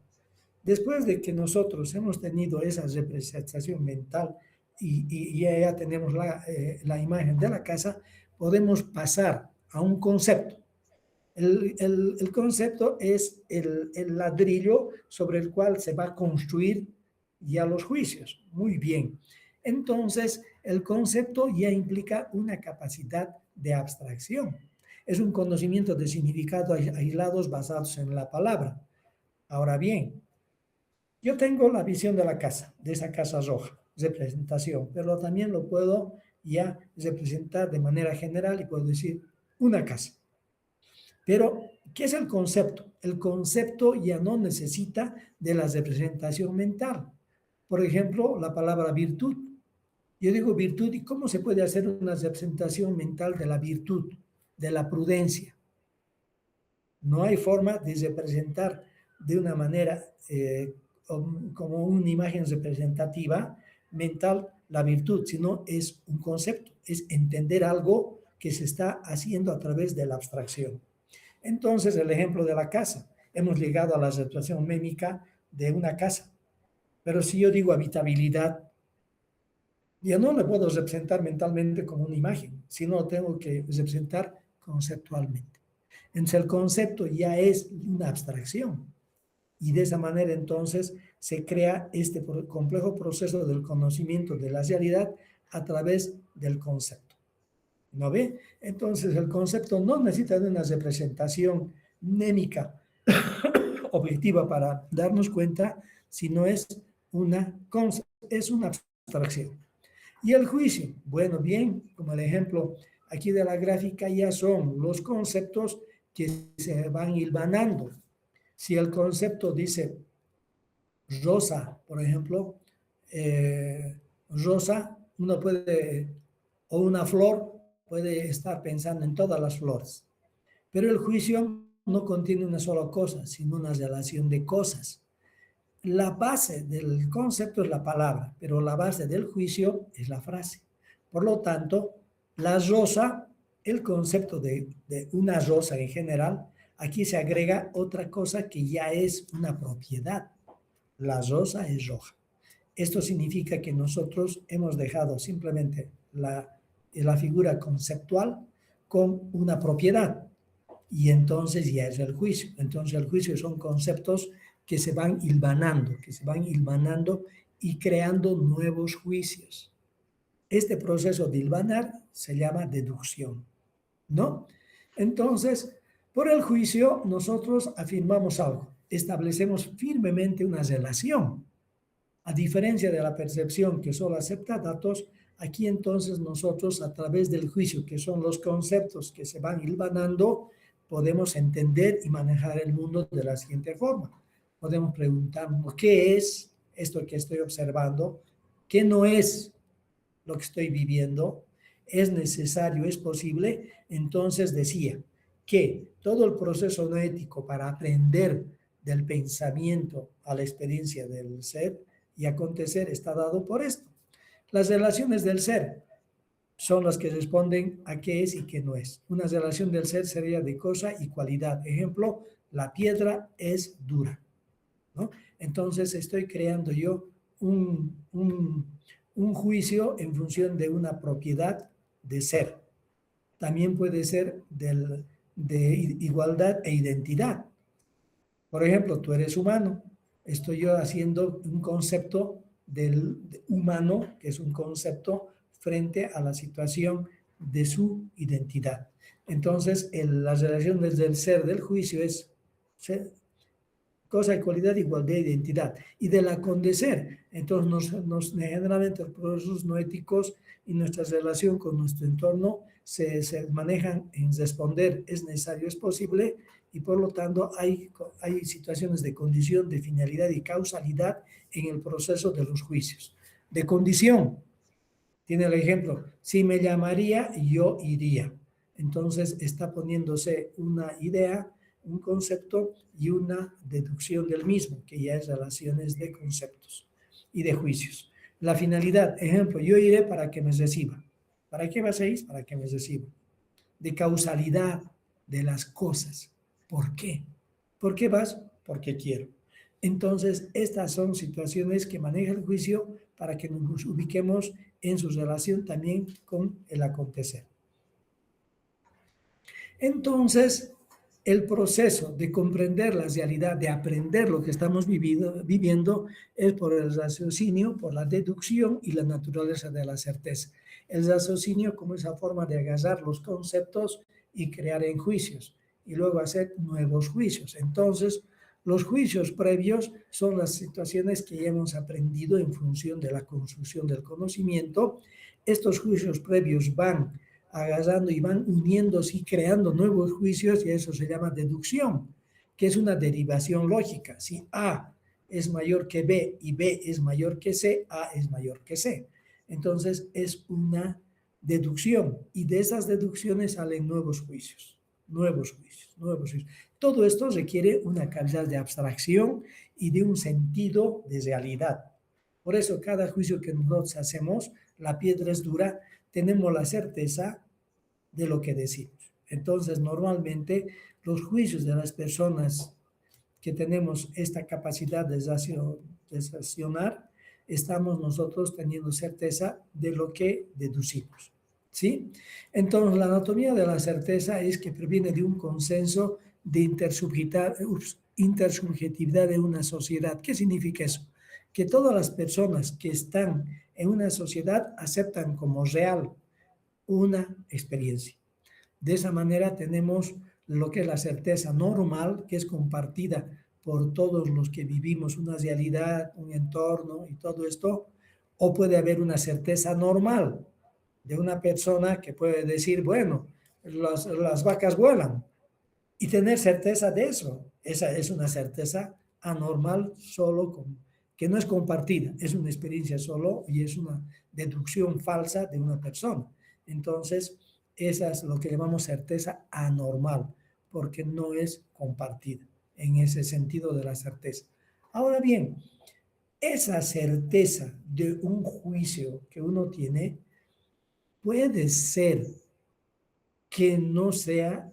Después de que nosotros hemos tenido esa representación mental y ya tenemos la imagen de la casa, podemos pasar a un concepto. El concepto es el ladrillo sobre el cual se va a construir ya los juicios. Muy bien. Entonces, el concepto ya implica una capacidad de abstracción. Es un conocimiento de significados aislados basados en la palabra. Ahora bien, yo tengo la visión de la casa, de esa casa roja, representación, pero también lo puedo ya representar de manera general y puedo decir una casa. Pero, ¿qué es el concepto? El concepto ya no necesita de la representación mental. Por ejemplo, la palabra virtud. Yo digo virtud, ¿y cómo se puede hacer una representación mental de la virtud, de la prudencia? No hay forma de representar de una manera como una imagen representativa mental la virtud, sino es un concepto, es entender algo que se está haciendo a través de la abstracción. Entonces, el ejemplo de la casa. Hemos llegado a la situación mémica de una casa. Pero si yo digo habitabilidad, yo no le puedo representar mentalmente como una imagen, sino lo tengo que representar conceptualmente. Entonces, el concepto ya es una abstracción. Y de esa manera, entonces, se crea este complejo proceso del conocimiento de la realidad a través del concepto. ¿No ve? Entonces, el concepto no necesita de una representación mnémica objetiva para darnos cuenta, sino es una abstracción. Y el juicio, bueno, bien, como el ejemplo aquí de la gráfica, ya son los conceptos que se van hilvanando. Si el concepto dice rosa, por ejemplo, rosa, uno puede, o una flor, puede estar pensando en todas las flores. Pero el juicio no contiene una sola cosa, sino una relación de cosas. La base del concepto es la palabra, pero la base del juicio es la frase. Por lo tanto, la rosa el concepto de una rosa en general, aquí se agrega otra cosa que ya es una propiedad. La rosa es roja. Esto significa que nosotros hemos dejado simplemente la figura conceptual con una propiedad y entonces ya es el juicio. Entonces el juicio son conceptos que se van hilvanando y creando nuevos juicios. Este proceso de hilvanar se llama deducción, ¿no? Entonces, por el juicio nosotros afirmamos algo, establecemos firmemente una relación. A diferencia de la percepción que solo acepta datos, aquí entonces nosotros a través del juicio, que son los conceptos que se van hilvanando, podemos entender y manejar el mundo de la siguiente forma. Podemos preguntarnos, ¿qué es esto que estoy observando? ¿Qué no es lo que estoy viviendo? ¿Es necesario? ¿Es posible? Entonces decía que todo el proceso no ético para aprender del pensamiento a la experiencia del ser y acontecer está dado por esto. Las relaciones del ser son las que responden a qué es y qué no es. Una relación del ser sería de cosa y cualidad. Ejemplo, la piedra es dura, ¿no? Entonces estoy creando yo un juicio en función de una propiedad de ser. También puede ser de igualdad e identidad. Por ejemplo, tú eres humano. Estoy yo haciendo un concepto del humano, que es un concepto frente a la situación de su identidad. Entonces, la relación desde el ser del juicio es ser, cosa y cualidad, igualdad e identidad. Y del acontecer, entonces generalmente los procesos no éticos y nuestra relación con nuestro entorno se manejan en responder es necesario, es posible, y por lo tanto hay situaciones de condición, de finalidad y causalidad en el proceso de los juicios. De condición, tiene el ejemplo, si me llamaría, yo iría. Entonces está poniéndose una idea, un concepto y una deducción del mismo, que ya es relaciones de conceptos y de juicios. La finalidad, ejemplo, yo iré para que me reciba. ¿Para qué vas a ir? Para que me reciba. De causalidad de las cosas. ¿Por qué? ¿Por qué vas? Porque quiero. Entonces, estas son situaciones que maneja el juicio para que nos ubiquemos en su relación también con el acontecer. Entonces, el proceso de comprender la realidad, de aprender lo que estamos viviendo, es por el raciocinio, por la deducción y la naturaleza de la certeza. El raciocinio como esa forma de agarrar los conceptos y crear en juicios, y luego hacer nuevos juicios. Entonces, los juicios previos son las situaciones que ya hemos aprendido en función de la construcción del conocimiento. Estos juicios previos van agarrando y van uniéndose y creando nuevos juicios, y eso se llama deducción, que es una derivación lógica. Si A es mayor que B y B es mayor que C, A es mayor que C. Entonces es una deducción, y de esas deducciones salen nuevos juicios, nuevos juicios, nuevos juicios. Todo esto requiere una calidad de abstracción y de un sentido de realidad. Por eso cada juicio que nosotros hacemos, la piedra es dura, tenemos la certeza de lo que decimos. Entonces, normalmente los juicios de las personas que tenemos esta capacidad de racionar, estamos nosotros teniendo certeza de lo que deducimos. ¿Sí? Entonces, la anatomía de la certeza es que proviene de un consenso de intersubjetividad de una sociedad. ¿Qué significa eso? Que todas las personas que están en una sociedad aceptan como real una experiencia. De esa manera tenemos lo que es la certeza normal, que es compartida por todos los que vivimos una realidad, un entorno y todo esto, o puede haber una certeza normal de una persona que puede decir, bueno, las vacas vuelan, y tener certeza de eso. Esa es una certeza anormal, que no es compartida, es una experiencia solo y es una deducción falsa de una persona. Entonces, esa es lo que llamamos certeza anormal, porque no es compartida en ese sentido de la certeza. Ahora bien, esa certeza de un juicio que uno tiene puede ser que no sea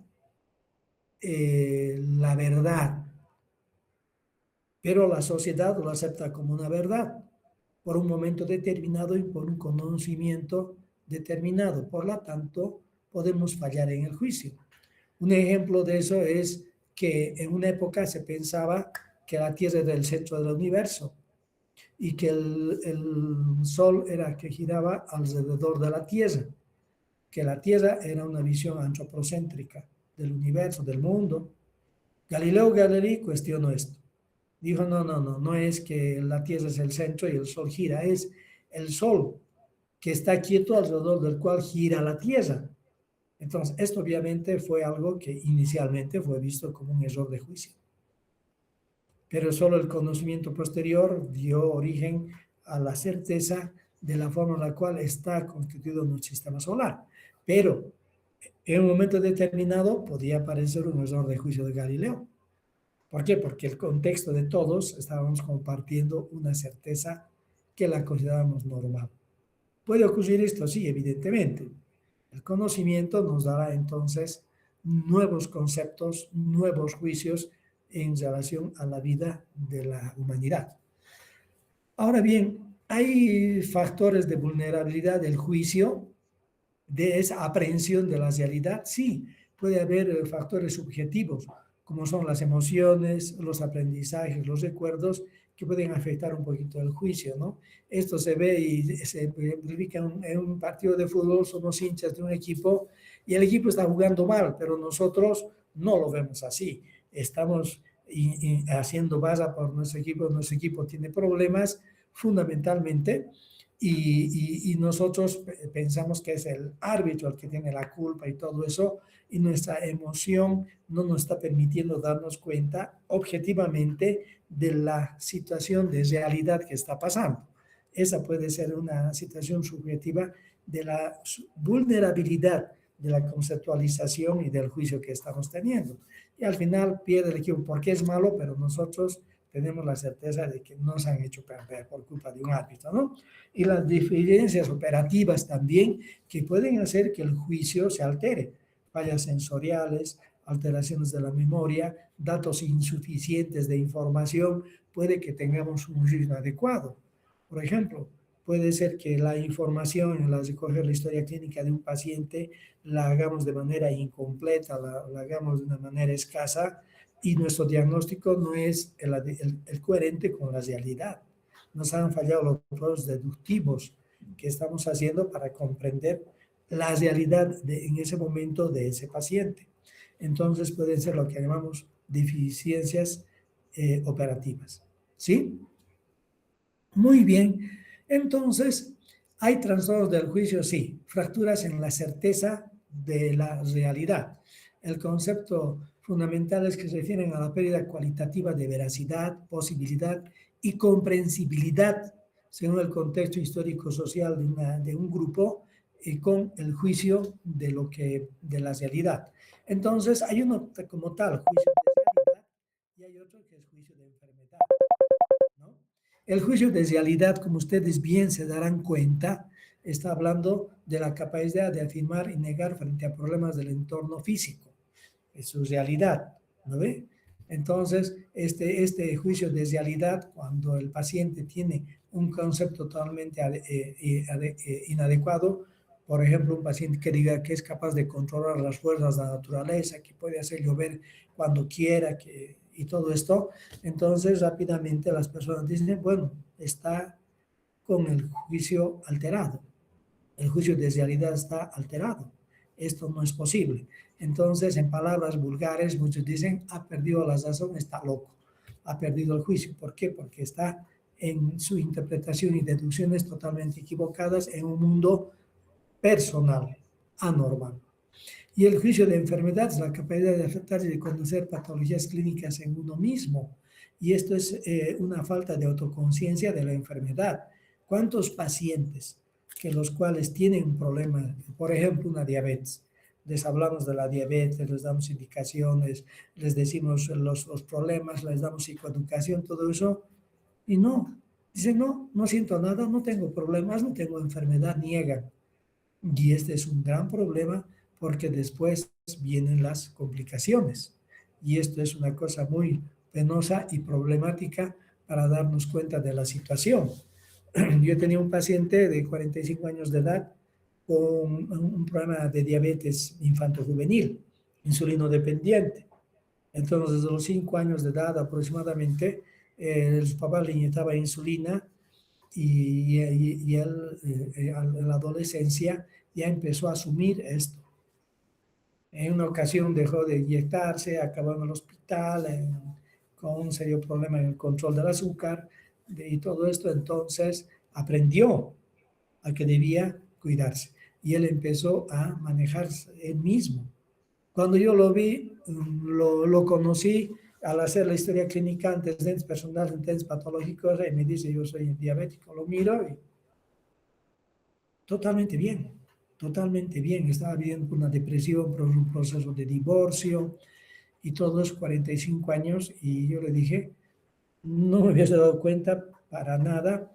la verdad, pero la sociedad lo acepta como una verdad por un momento determinado y por un conocimiento determinado. Por lo tanto, podemos fallar en el juicio. Un ejemplo de eso es que en una época se pensaba que la Tierra era el centro del universo y que el Sol era el que giraba alrededor de la Tierra, que la Tierra era una visión antropocéntrica del universo, del mundo. Galileo Galilei cuestionó esto. Dijo, no es que la Tierra es el centro y el Sol gira, es el Sol que está quieto alrededor del cual gira la Tierra. Entonces, esto obviamente fue algo que inicialmente fue visto como un error de juicio, pero solo el conocimiento posterior dio origen a la certeza de la forma en la cual está constituido nuestro sistema solar. Pero en un momento determinado podía parecer un error de juicio de Galileo. ¿Por qué? Porque el contexto de todos estábamos compartiendo una certeza que la considerábamos normal. ¿Puede ocurrir esto? Sí, evidentemente. El conocimiento nos dará entonces nuevos conceptos, nuevos juicios en relación a la vida de la humanidad. Ahora bien, hay factores de vulnerabilidad del juicio, de esa aprehensión de la realidad. Sí, puede haber factores subjetivos, como son las emociones, los aprendizajes, los recuerdos, que pueden afectar un poquito el juicio, ¿no? Esto se ve y se verifica en un partido de fútbol, somos hinchas de un equipo y el equipo está jugando mal, pero nosotros no lo vemos así. Estamos haciendo baza por nuestro equipo tiene problemas fundamentalmente y nosotros pensamos que es el árbitro el que tiene la culpa y todo eso, y nuestra emoción no nos está permitiendo darnos cuenta objetivamente de la situación de realidad que está pasando. Esa puede ser una situación subjetiva de la vulnerabilidad de la conceptualización y del juicio que estamos teniendo. Y al final pierde el equipo porque es malo, pero nosotros tenemos la certeza de que nos han hecho perder por culpa de un árbitro, ¿no? Y las diferencias operativas también que pueden hacer que el juicio se altere. Fallas sensoriales, alteraciones de la memoria, datos insuficientes de información, puede que tengamos un juicio inadecuado. Por ejemplo, puede ser que la información en la de recoger la historia clínica de un paciente la hagamos de manera incompleta, la hagamos de una manera escasa y nuestro diagnóstico no es el coherente con la realidad. Nos han fallado los procesos deductivos que estamos haciendo para comprender la realidad en ese momento de ese paciente. Entonces pueden ser lo que llamamos deficiencias operativas. ¿Sí? Muy bien. Entonces, ¿hay trastornos del juicio? Sí. Fracturas en la certeza de la realidad. El concepto fundamental es que se refieren a la pérdida cualitativa de veracidad, posibilidad y comprensibilidad según el contexto histórico-social de un grupo con el juicio de la realidad. Entonces, hay uno como tal, juicio de realidad, y hay otro que es juicio de enfermedad, ¿no? El juicio de realidad, como ustedes bien se darán cuenta, está hablando de la capacidad de afirmar y negar frente a problemas del entorno físico. Es su realidad, ¿no ve? Entonces, este juicio de realidad, cuando el paciente tiene un concepto totalmente inadecuado, por ejemplo, un paciente que diga que es capaz de controlar las fuerzas de la naturaleza, que puede hacer llover cuando quiera, y todo esto, entonces rápidamente las personas dicen, bueno, está con el juicio alterado, el juicio de realidad está alterado, esto no es posible. Entonces, en palabras vulgares, muchos dicen, ha perdido la razón, está loco, ha perdido el juicio. ¿Por qué? Porque está en su interpretación y deducciones totalmente equivocadas en un mundo personal, anormal. Y el juicio de enfermedad es la capacidad de afectar y de conocer patologías clínicas en uno mismo. Y esto es una falta de autoconciencia de la enfermedad. ¿Cuántos pacientes que los cuales tienen un problema, por ejemplo, una diabetes, les hablamos de la diabetes, les damos indicaciones, les decimos los problemas, les damos psicoeducación, todo eso, y no, dicen, no siento nada, no tengo problemas, no tengo enfermedad, niegan. Y este es un gran problema porque después vienen las complicaciones. Y esto es una cosa muy penosa y problemática para darnos cuenta de la situación. Yo tenía un paciente de 45 años de edad con un problema de diabetes infanto-juvenil, insulino dependiente. Entonces, desde los 5 años de edad aproximadamente, su papá le inyectaba insulina y él en la adolescencia ya empezó a asumir esto. En una ocasión dejó de inyectarse, acabó en el hospital con un serio problema en el control del azúcar y todo esto. Entonces aprendió a que debía cuidarse y él empezó a manejarse él mismo. Cuando yo lo vi, lo conocí al hacer la historia clínica, antecedentes personales, antecedentes patológicos, y me dice, yo soy diabético, lo miro y totalmente bien, totalmente bien. Estaba viviendo una depresión por un proceso de divorcio y todos 45 años y yo le dije, no me hubiese dado cuenta para nada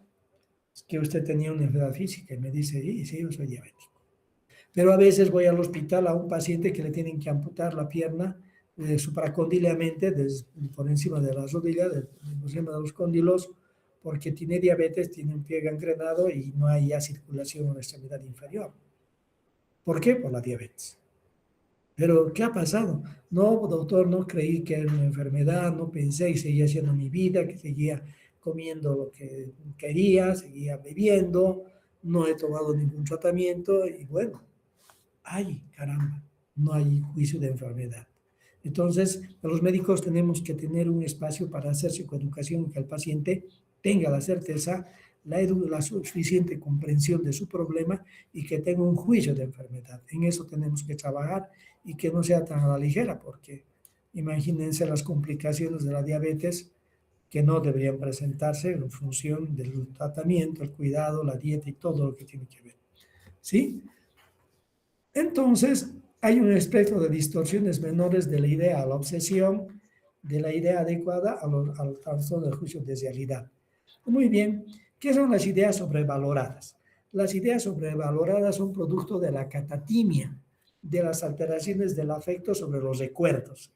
que usted tenía una enfermedad física. Y me dice, sí, sí, yo soy diabético. Pero a veces voy al hospital a un paciente que le tienen que amputar la pierna supracondíleamente, por encima de las rodillas, por encima de los cóndilos, porque tiene diabetes, tiene un pie gangrenado y no hay ya circulación en la extremidad inferior. ¿Por qué? Por la diabetes. Pero, ¿qué ha pasado? No, doctor, no creí que era una enfermedad, no pensé y seguía haciendo mi vida, que seguía comiendo lo que quería, seguía bebiendo, no he tomado ningún tratamiento y bueno, ay, caramba, no hay juicio de enfermedad. Entonces, los médicos tenemos que tener un espacio para hacer psicoeducación, que el paciente tenga la certeza, la suficiente comprensión de su problema y que tenga un juicio de enfermedad. En eso tenemos que trabajar y que no sea tan a la ligera, porque imagínense las complicaciones de la diabetes que no deberían presentarse en función del tratamiento, el cuidado, la dieta y todo lo que tiene que ver. ¿Sí? Entonces, hay un espectro de distorsiones menores de la idea a la obsesión, de la idea adecuada al trastorno del juicio de realidad. Muy bien, ¿qué son las ideas sobrevaloradas? Las ideas sobrevaloradas son producto de la catatimia, de las alteraciones del afecto sobre los recuerdos.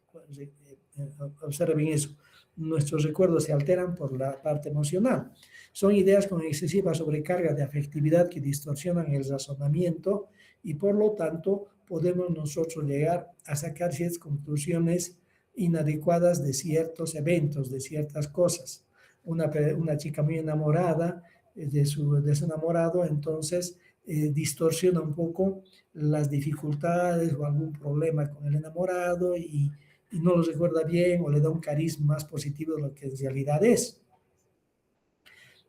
Observen eso. Nuestros recuerdos se alteran por la parte emocional. Son ideas con excesiva sobrecarga de afectividad que distorsionan el razonamiento y por lo tanto podemos nosotros llegar a sacar ciertas conclusiones inadecuadas de ciertos eventos, de ciertas cosas. Una chica muy enamorada de su enamorado, entonces distorsiona un poco las dificultades o algún problema con el enamorado y no lo recuerda bien o le da un carisma más positivo de lo que en realidad es.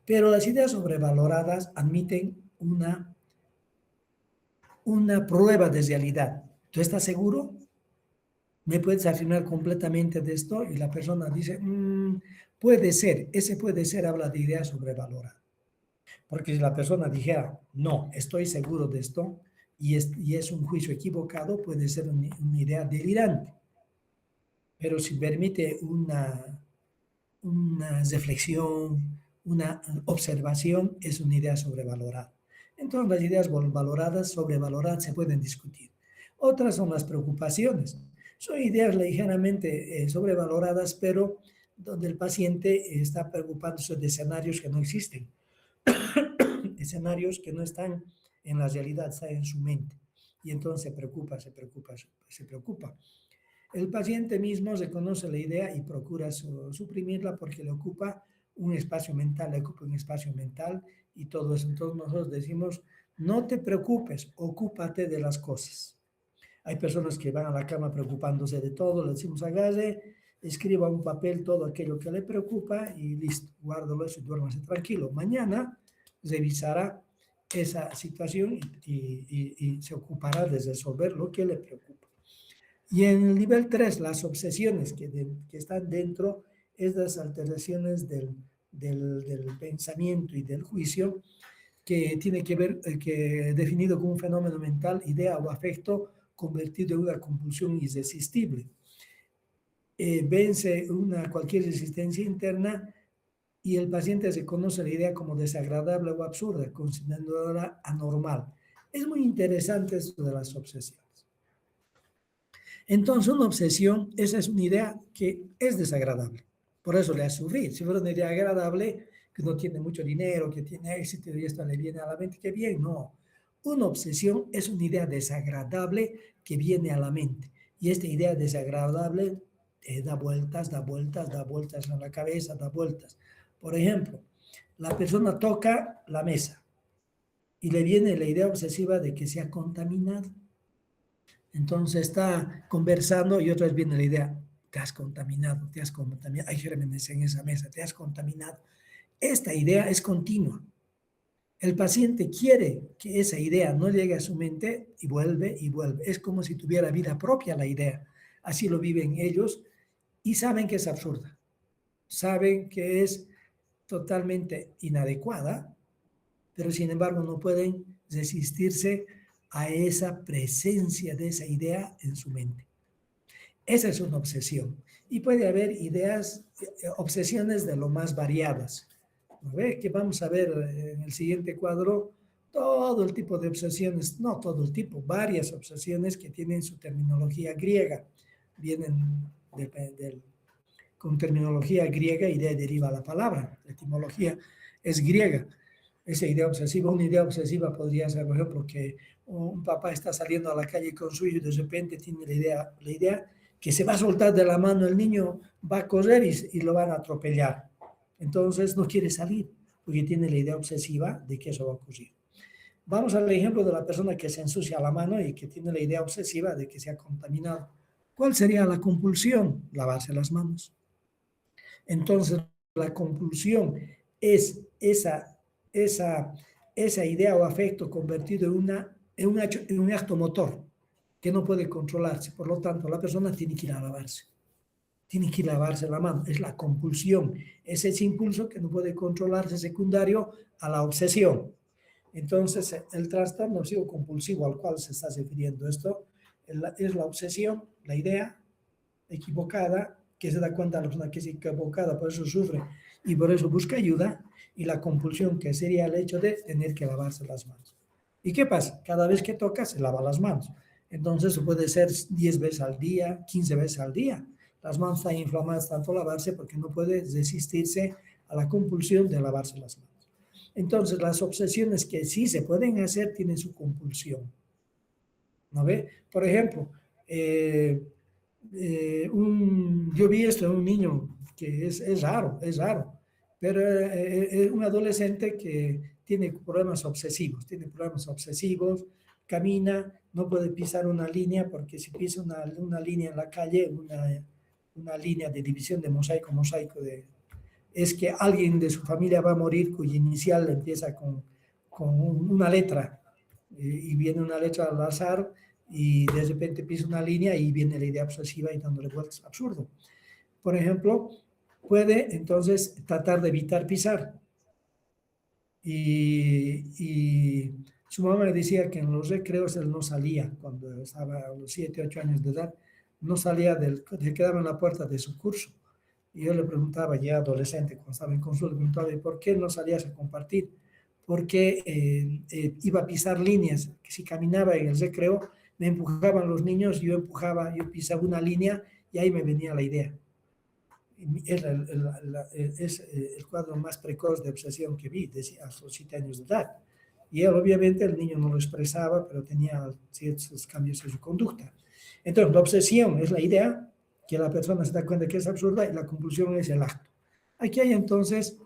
Pero las ideas sobrevaloradas admiten una prueba de realidad. ¿Tú estás seguro? ¿Me puedes afirmar completamente de esto? Y la persona dice, puede ser, ese puede ser, habla de idea sobrevalorada. Porque si la persona dijera, no, estoy seguro de esto, y es un juicio equivocado, puede ser una idea delirante. Pero si permite una reflexión, una observación, es una idea sobrevalorada. Entonces las ideas valoradas, sobrevaloradas, se pueden discutir. Otras son las preocupaciones. Son ideas ligeramente sobrevaloradas, pero donde el paciente está preocupándose de escenarios que no existen, escenarios que no están en la realidad, están en su mente. Y entonces se preocupa. El paciente mismo reconoce la idea y procura suprimirla porque le ocupa un espacio mental, y todo eso. Entonces nosotros decimos, no te preocupes, ocúpate de las cosas. Hay personas que van a la cama preocupándose de todo, le decimos agarre, escriba un papel todo aquello que le preocupa y listo, guárdalo eso y duérmase tranquilo. Mañana revisará esa situación y se ocupará de resolver lo que le preocupa. Y en el nivel 3, las obsesiones que están dentro, estas alteraciones del pensamiento y del juicio, que tiene que ver, definido como un fenómeno mental, idea o afecto convertido en una compulsión irresistible. Vence cualquier resistencia interna y el paciente reconoce la idea como desagradable o absurda, considerándola anormal. Es muy interesante esto de las obsesiones. Entonces, una obsesión, esa es una idea que es desagradable. Por eso le hace sufrir. Si fuera una idea agradable, que no tiene mucho dinero, que tiene éxito y esto le viene a la mente, qué bien, no. Una obsesión es una idea desagradable que viene a la mente. Y esta idea desagradable da vueltas, da vueltas, da vueltas en la cabeza, da vueltas. Por ejemplo, la persona toca la mesa y le viene la idea obsesiva de que se ha contaminado. Entonces está conversando y otra vez viene la idea, te has contaminado, hay gérmenes en esa mesa, te has contaminado. Esta idea es continua. El paciente quiere que esa idea no llegue a su mente y vuelve y vuelve. Es como si tuviera vida propia la idea. Así lo viven ellos y saben que es absurda. Saben que es totalmente inadecuada, pero sin embargo no pueden resistirse a esa presencia de esa idea en su mente. Esa es una obsesión. Y puede haber ideas, obsesiones de lo más variadas. ¿No ve? Que vamos a ver en el siguiente cuadro todo el tipo de obsesiones, no todo el tipo, varias obsesiones que tienen su terminología griega. Vienen con terminología griega y de ahí deriva la palabra. La etimología es griega. Esa idea obsesiva, una idea obsesiva podría ser, por ejemplo, que un papá está saliendo a la calle con su hijo y de repente tiene la idea que se va a soltar de la mano el niño, va a correr y lo van a atropellar. Entonces no quiere salir porque tiene la idea obsesiva de que eso va a ocurrir. Vamos al ejemplo de la persona que se ensucia la mano y que tiene la idea obsesiva de que se ha contaminado. ¿Cuál sería la compulsión? Lavarse las manos. Entonces, la compulsión es esa idea o afecto convertido en un acto motor que no puede controlarse. Por lo tanto, la persona tiene que ir a lavarse. Tiene que ir a lavarse la mano. Es la compulsión. Es ese impulso que no puede controlarse secundario a la obsesión. Entonces, el trastorno obsesivo compulsivo al cual se está refiriendo esto es la obsesión, la idea equivocada, que se da cuenta la persona que es equivocada, por eso sufre y por eso busca ayuda, y la compulsión, que sería el hecho de tener que lavarse las manos. ¿Y qué pasa? Cada vez que toca, se lava las manos. Entonces, puede ser 10 veces al día, 15 veces al día. Las manos están inflamadas tanto lavarse porque no puede resistirse a la compulsión de lavarse las manos. Entonces, las obsesiones que sí se pueden hacer tienen su compulsión. ¿No ve? Por ejemplo, yo vi esto en un niño que es raro, pero es un adolescente que tiene problemas obsesivos, camina, no puede pisar una línea porque si pisa una línea en la calle, una línea de división de mosaico es que alguien de su familia va a morir cuya inicial empieza con una letra y viene una letra al azar y de repente pisa una línea y viene la idea obsesiva y dándole vueltas. Absurdo. Por ejemplo, puede entonces tratar de evitar pisar. Y su mamá le decía que en los recreos él no salía cuando estaba a los 7, 8 años de edad, no salía se quedaba en la puerta de su curso. Y yo le preguntaba, ya adolescente, cuando estaba en consulta, le preguntaba, ¿y por qué no salías a compartir? Porque iba a pisar líneas, que si caminaba en el recreo, me empujaban los niños, yo pisaba una línea y ahí me venía la idea. Es el cuadro más precoz de obsesión que vi, a los 7 años de edad. Y él, obviamente, el niño no lo expresaba, pero tenía ciertos cambios en su conducta. Entonces, la obsesión es la idea que la persona se da cuenta que es absurda y la compulsión es el acto. Aquí hay entonces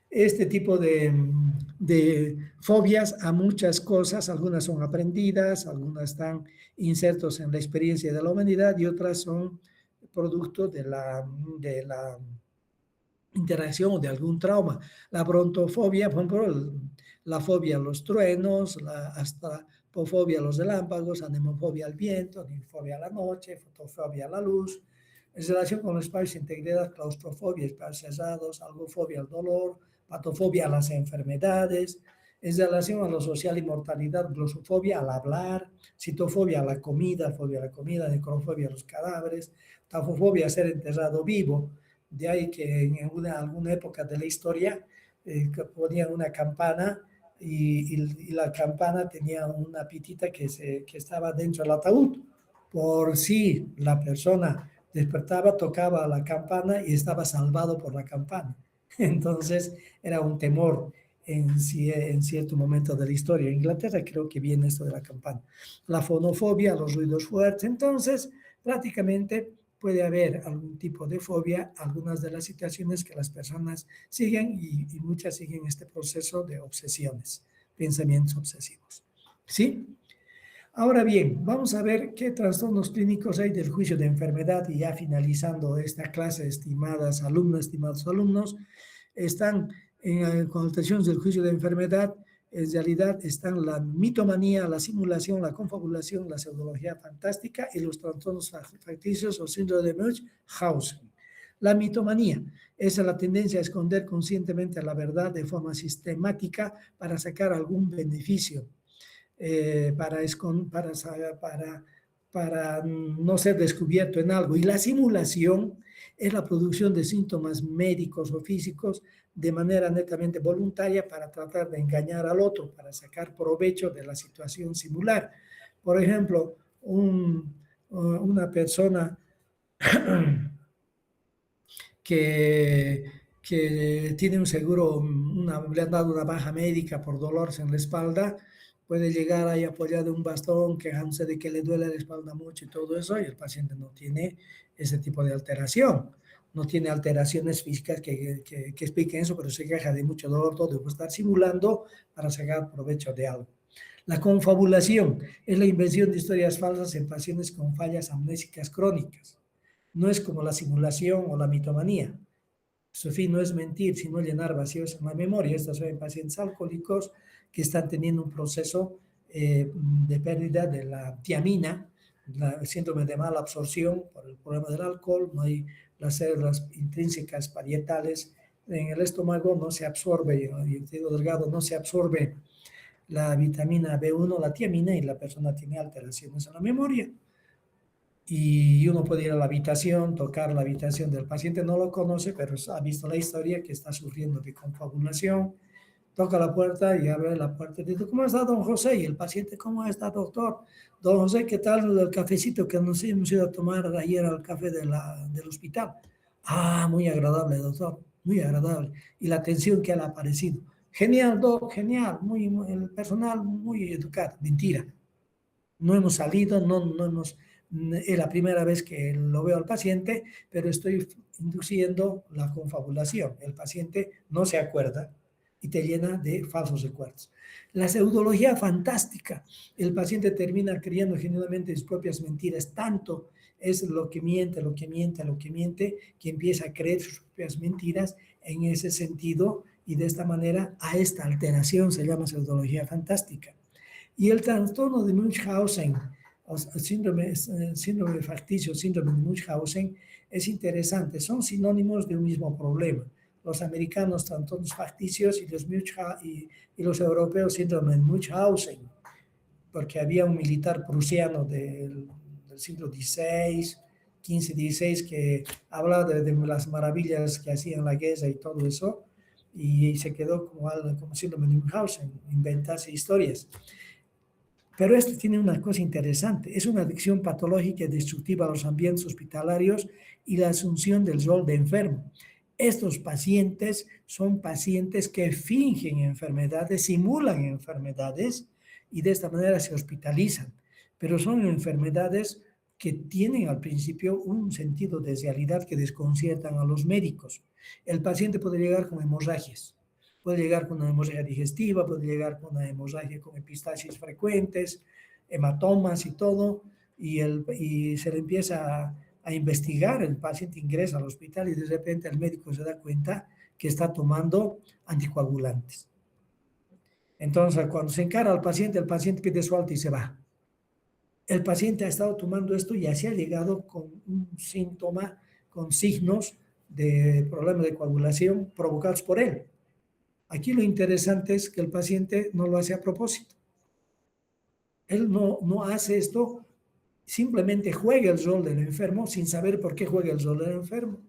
este tipo de fobias a muchas cosas, algunas son aprendidas, algunas están insertos en la experiencia de la humanidad y otras son producto de la interacción o de algún trauma. La brontofobia, por ejemplo, la fobia a los truenos, la astrapofobia a los relámpagos, anemofobia al viento, ninfobia a la noche, fotofobia a la luz, en relación con los espacios de integridad, claustrofobia, espacios cerrados, algofobia al dolor, patofobia a las enfermedades, en relación a lo social y mortalidad, glosofobia al hablar, citofobia a la comida, fobia a la comida, necrofobia a los cadáveres, tafofobia a ser enterrado vivo. De ahí que en alguna época de la historia ponían una campana y la campana tenía una pitita que estaba dentro del ataúd. Por si la persona despertaba, tocaba la campana y estaba salvado por la campana. Entonces era un temor en cierto momento de la historia. En Inglaterra creo que viene esto de la campana. La fonofobia, los ruidos fuertes. Entonces, prácticamente puede haber algún tipo de fobia, algunas de las situaciones que las personas siguen y muchas siguen este proceso de obsesiones, pensamientos obsesivos. ¿Sí? Ahora bien, vamos a ver qué trastornos clínicos hay del juicio de enfermedad y ya finalizando esta clase, estimados alumnos, están en connotaciones del juicio de enfermedad, en realidad están la mitomanía, la simulación, la confabulación, la pseudología fantástica y los trastornos facticios o síndrome de Munchausen. La mitomanía es la tendencia a esconder conscientemente la verdad de forma sistemática para sacar algún beneficio. Para no ser descubierto en algo. Y la simulación es la producción de síntomas médicos o físicos de manera netamente voluntaria para tratar de engañar al otro, para sacar provecho de la situación simular. Por ejemplo, una persona que, que tiene un seguro, le han dado una baja médica por dolores en la espalda, puede llegar ahí apoyado en un bastón, quejándose de que le duele la espalda mucho y todo eso, y el paciente no tiene ese tipo de alteración. No tiene alteraciones físicas que expliquen eso, pero se queja de mucho dolor, todo, puede estar simulando para sacar provecho de algo. La confabulación es la invención de historias falsas en pacientes con fallas amnésicas crónicas. No es como la simulación o la mitomanía. Su fin no es mentir, sino llenar vacíos en la memoria. Estos son pacientes alcohólicos que están teniendo un proceso de pérdida de la tiamina, el síndrome de mala absorción por el problema del alcohol. No hay las células intrínsecas parietales en el estómago, no se absorbe, y el tejido delgado no se absorbe la vitamina B1, la tiamina, y la persona tiene alteraciones en la memoria. Y uno puede ir a la habitación, tocar la habitación del paciente, no lo conoce, pero ha visto la historia que está sufriendo de confabulación, toca la puerta y abre la puerta y dice, ¿cómo está don José? Y el paciente, ¿cómo está doctor? Don José, ¿qué tal el cafecito que nos hemos ido a tomar ayer al café del hospital? Ah, muy agradable, doctor, muy agradable. Y la atención que le ha parecido. Genial, doc, genial, el personal muy educado. Mentira. No hemos salido, no hemos, es la primera vez que lo veo al paciente, pero estoy induciendo la confabulación. El paciente no se acuerda y te llena de falsos recuerdos. La pseudología fantástica. El paciente termina creyendo genuinamente sus propias mentiras. Tanto es lo que miente, que empieza a creer sus propias mentiras en ese sentido y de esta manera a esta alteración se llama pseudología fantástica. Y el trastorno de Munchausen, o síndrome facticio, síndrome de Munchausen, es interesante. Son sinónimos de un mismo problema. Los americanos, trastornos facticios, y los europeos, síndrome de Munchausen, porque había un militar prusiano del siglo XVI, XV-XVI, que hablaba de las maravillas que hacían la guerra y todo eso, y se quedó como síndrome de Munchausen, inventarse historias. Pero esto tiene una cosa interesante, es una adicción patológica y destructiva a los ambientes hospitalarios y la asunción del rol de enfermo. Estos pacientes son pacientes que fingen enfermedades, simulan enfermedades y de esta manera se hospitalizan, pero son enfermedades que tienen al principio un sentido de realidad que desconciertan a los médicos. El paciente puede llegar con hemorragias, puede llegar con una hemorragia digestiva, puede llegar con una hemorragia con epistaxis frecuentes, hematomas y todo, y se le empieza a investigar, el paciente ingresa al hospital y de repente el médico se da cuenta que está tomando anticoagulantes. Entonces, cuando se encara al paciente, el paciente pide su alta y se va. El paciente ha estado tomando esto y así ha llegado con un síntoma, con signos de problema de coagulación provocados por él. Aquí lo interesante es que el paciente no lo hace a propósito. Él no hace esto, simplemente juega el rol del enfermo sin saber por qué juega el rol del enfermo.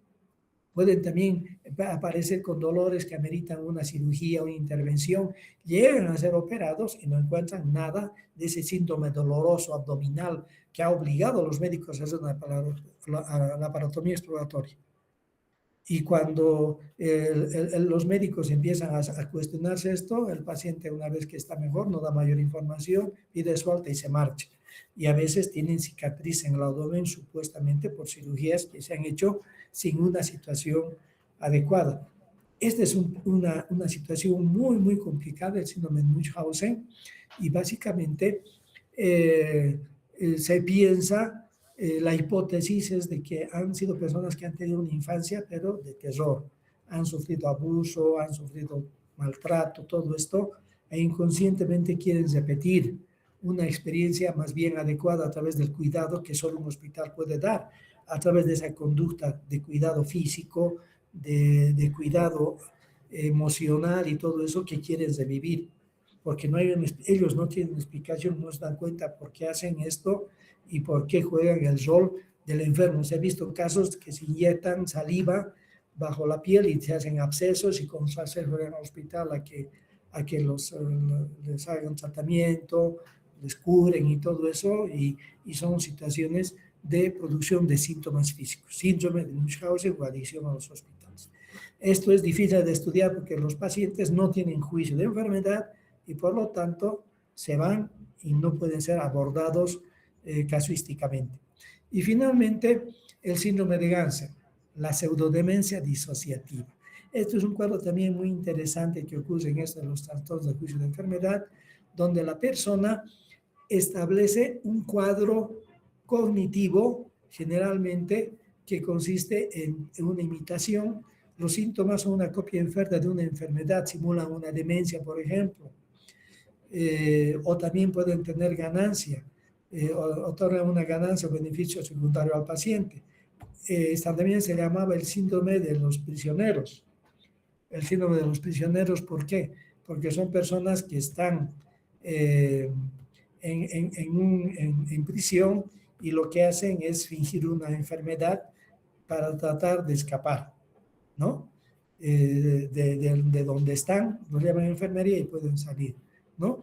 pueden también aparecer con dolores que ameritan una cirugía o intervención, llegan a ser operados y no encuentran nada de ese síndrome doloroso abdominal que ha obligado a los médicos a hacer una laparotomía exploratoria. Y cuando los médicos empiezan a cuestionarse esto, el paciente, una vez que está mejor, no da mayor información, pide su alta y se marcha. Y a veces tienen cicatriz en el abdomen supuestamente por cirugías que se han hecho sin una situación adecuada. Esta es una situación muy, muy complicada, el síndrome de Munchausen, y básicamente se piensa, la hipótesis es de que han sido personas que han tenido una infancia, pero de terror. Han sufrido abuso, han sufrido maltrato, todo esto, e inconscientemente quieren repetir una experiencia más bien adecuada a través del cuidado que solo un hospital puede dar, a través de esa conducta de cuidado físico, de cuidado emocional y todo eso que quieren revivir. Porque no hay ellos no tienen explicación, no se dan cuenta por qué hacen esto y por qué juegan el rol del enfermo. Se ha visto casos que se inyectan saliva bajo la piel y se hacen abscesos y con su acceso al hospital a que les hagan tratamiento, les curen y todo eso, y son situaciones de producción de síntomas físicos, síndrome de Munchausen o adicción a los hospitales. Esto es difícil de estudiar porque los pacientes no tienen juicio de enfermedad y por lo tanto se van y no pueden ser abordados casuísticamente. Y finalmente, el síndrome de Ganser, la pseudodemencia disociativa. Esto es un cuadro también muy interesante que ocurre en esto de los trastornos de juicio de enfermedad, donde la persona establece un cuadro cognitivo, generalmente, que consiste en una imitación. Los síntomas son una copia enferma de una enfermedad, simulan una demencia, por ejemplo, o también pueden tener ganancia, otorgan una ganancia o beneficio secundario al paciente. Esta también se llamaba el síndrome de los prisioneros. El síndrome de los prisioneros, ¿por qué? Porque son personas que están en prisión y lo que hacen es fingir una enfermedad para tratar de escapar, ¿no? De donde están, los llevan a enfermería y pueden salir, ¿no?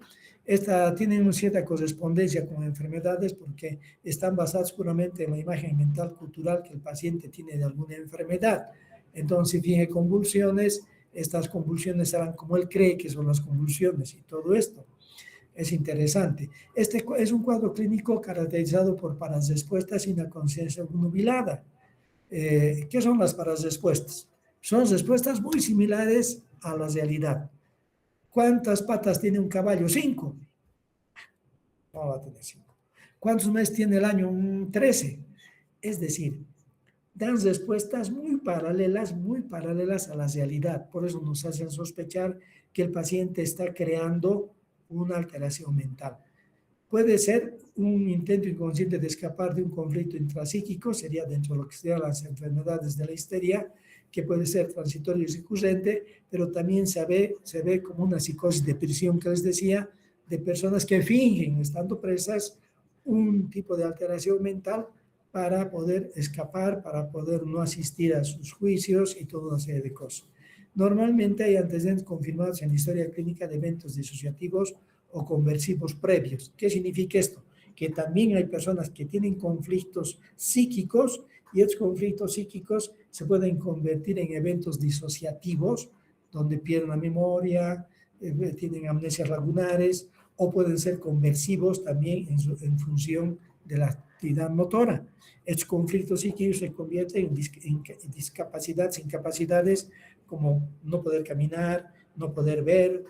Tienen una cierta correspondencia con enfermedades porque están basadas puramente en la imagen mental cultural que el paciente tiene de alguna enfermedad. Entonces, finge convulsiones, estas convulsiones serán como él cree que son las convulsiones y todo esto. Es interesante. Este es un cuadro clínico caracterizado por pararrespuestas y una conciencia nubilada. ¿Qué son las pararrespuestas? Son respuestas muy similares a la realidad. ¿Cuántas patas tiene un caballo? 5. No va a tener 5. ¿Cuántos meses tiene el año? 13. Es decir, dan respuestas muy paralelas a la realidad. Por eso nos hacen sospechar que el paciente está creando una alteración mental. Puede ser un intento inconsciente de escapar de un conflicto intrapsíquico, sería dentro de lo que serían las enfermedades de la histeria, que puede ser transitorio y recurrente, pero también se ve como una psicosis de prisión que les decía, de personas que fingen, estando presas, un tipo de alteración mental para poder escapar, para poder no asistir a sus juicios y toda una serie de cosas. Normalmente hay antecedentes confirmados en la historia clínica de eventos disociativos o conversivos previos. ¿Qué significa esto? Que también hay personas que tienen conflictos psíquicos y estos conflictos psíquicos se pueden convertir en eventos disociativos, donde pierden la memoria, tienen amnesias lagunares, o pueden ser conversivos también en función de la actividad motora. Estos conflictos psíquicos se convierten en discapacidades, incapacidades como no poder caminar, no poder ver,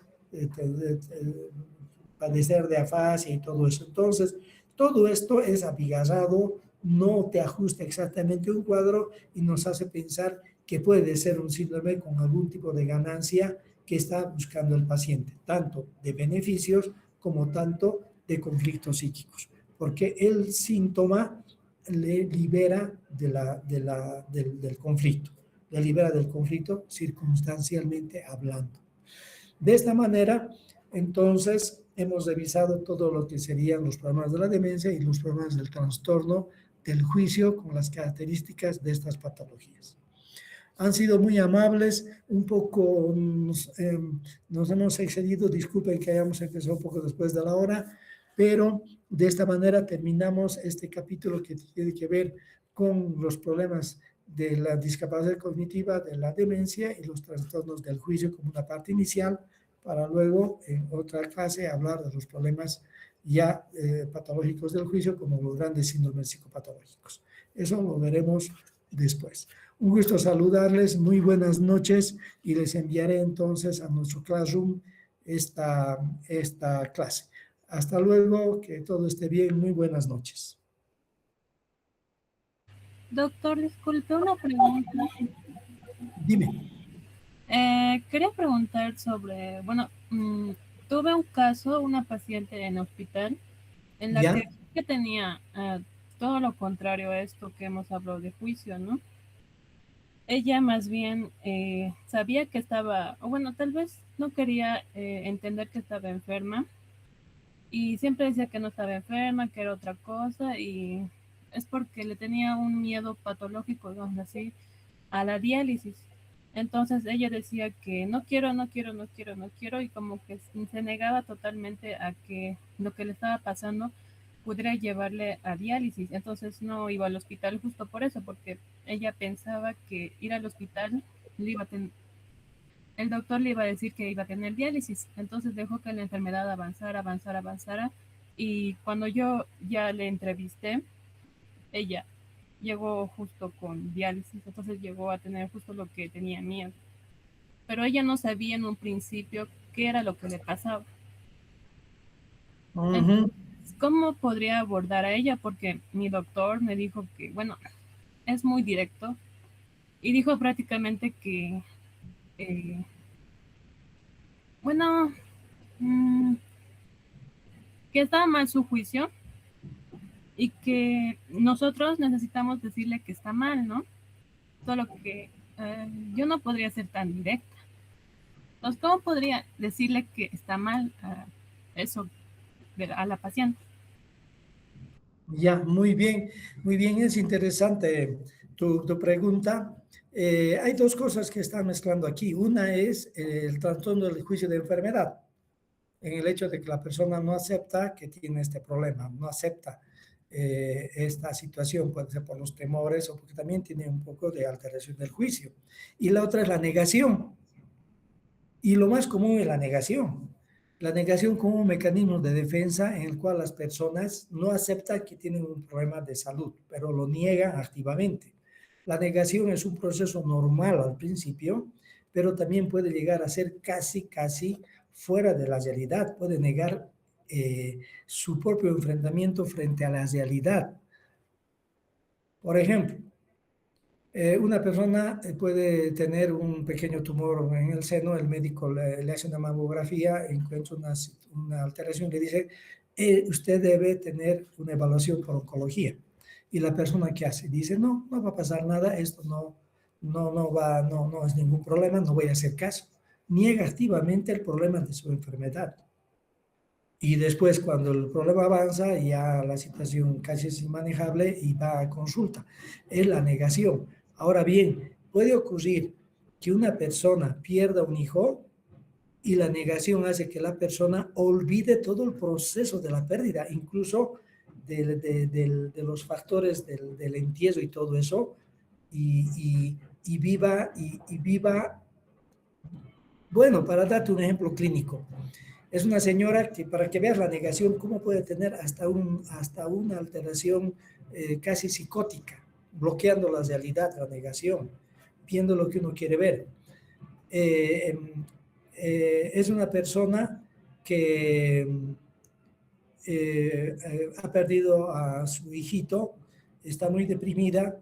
padecer de afasia y todo eso. Entonces, todo esto es abigarrado, no te ajusta exactamente un cuadro y nos hace pensar que puede ser un síndrome con algún tipo de ganancia que está buscando el paciente, tanto de beneficios como tanto de conflictos psíquicos, porque el síntoma le libera del conflicto, le libera del conflicto circunstancialmente hablando. De esta manera, entonces, hemos revisado todo lo que serían los problemas de la demencia y los problemas del trastorno del juicio con las características de estas patologías. Han sido muy amables, un poco nos hemos excedido, disculpen que hayamos empezado un poco después de la hora, pero de esta manera terminamos este capítulo que tiene que ver con los problemas de la discapacidad cognitiva, de la demencia y los trastornos del juicio como una parte inicial, para luego en otra clase hablar de los problemas ya patológicos del juicio como los grandes síndromes psicopatológicos. Eso lo veremos después. Un gusto saludarles, muy buenas noches y les enviaré entonces a nuestro Classroom esta clase. Hasta luego, que todo esté bien, muy buenas noches. Doctor, disculpe una pregunta. Dime. Quería preguntar sobre, bueno, tuve un caso, una paciente en hospital, en la ¿Ya? que tenía todo lo contrario a esto que hemos hablado de juicio, ¿no? Ella más bien sabía que estaba, o bueno, tal vez no quería entender que estaba enferma y siempre decía que no estaba enferma, que era otra cosa y es porque le tenía un miedo patológico, digamos así, a la diálisis. Entonces ella decía que no quiero, no quiero, no quiero, no quiero y como que se negaba totalmente a que lo que le estaba pasando pudiera llevarle a diálisis. Entonces no iba al hospital justo por eso, porque ella pensaba que ir al hospital le iba a el doctor le iba a decir que iba a tener diálisis. Entonces dejó que la enfermedad avanzara, avanzara, avanzara. Y cuando yo ya le entrevisté, ella llegó justo con diálisis, entonces llegó a tener justo lo que tenía miedo. Pero ella no sabía en un principio qué era lo que le pasaba. Entonces, ¿cómo podría abordar a ella? Porque mi doctor me dijo que, bueno, es muy directo y dijo prácticamente que, eh, bueno, mmm, que estaba mal su juicio y que nosotros necesitamos decirle que está mal, ¿no? Solo que yo no podría ser tan directa. Entonces, ¿cómo podría decirle que está mal eso a la paciente? Ya, muy bien, es interesante tu pregunta. Hay dos cosas que están mezclando aquí. Una es el trastorno del juicio de enfermedad, en el hecho de que la persona no acepta que tiene este problema, no acepta esta situación, puede ser por los temores o porque también tiene un poco de alteración del juicio. Y la otra es la negación. Y lo más común es la negación. La negación como un mecanismo de defensa en el cual las personas no aceptan que tienen un problema de salud, pero lo niegan activamente. La negación es un proceso normal al principio, pero también puede llegar a ser casi fuera de la realidad. Puede negar su propio enfrentamiento frente a la realidad. Por ejemplo, una persona puede tener un pequeño tumor en el seno, el médico le hace una mamografía, encuentra una alteración, le dice, usted debe tener una evaluación por oncología. Y la persona que hace dice, no, no va a pasar nada, esto no es ningún problema, no voy a hacer caso. Niega activamente el problema de su enfermedad. Y después, cuando el problema avanza, ya la situación casi es inmanejable y va a consulta. Es la negación. Ahora bien, puede ocurrir que una persona pierda un hijo y la negación hace que la persona olvide todo el proceso de la pérdida, incluso de los factores del entierro y todo eso, y viva, bueno, para darte un ejemplo clínico. Es una señora que, para que veas la negación, cómo puede tener hasta una alteración casi psicótica, bloqueando la realidad, la negación, viendo lo que uno quiere ver. Eh, es una persona que ha perdido a su hijito, está muy deprimida,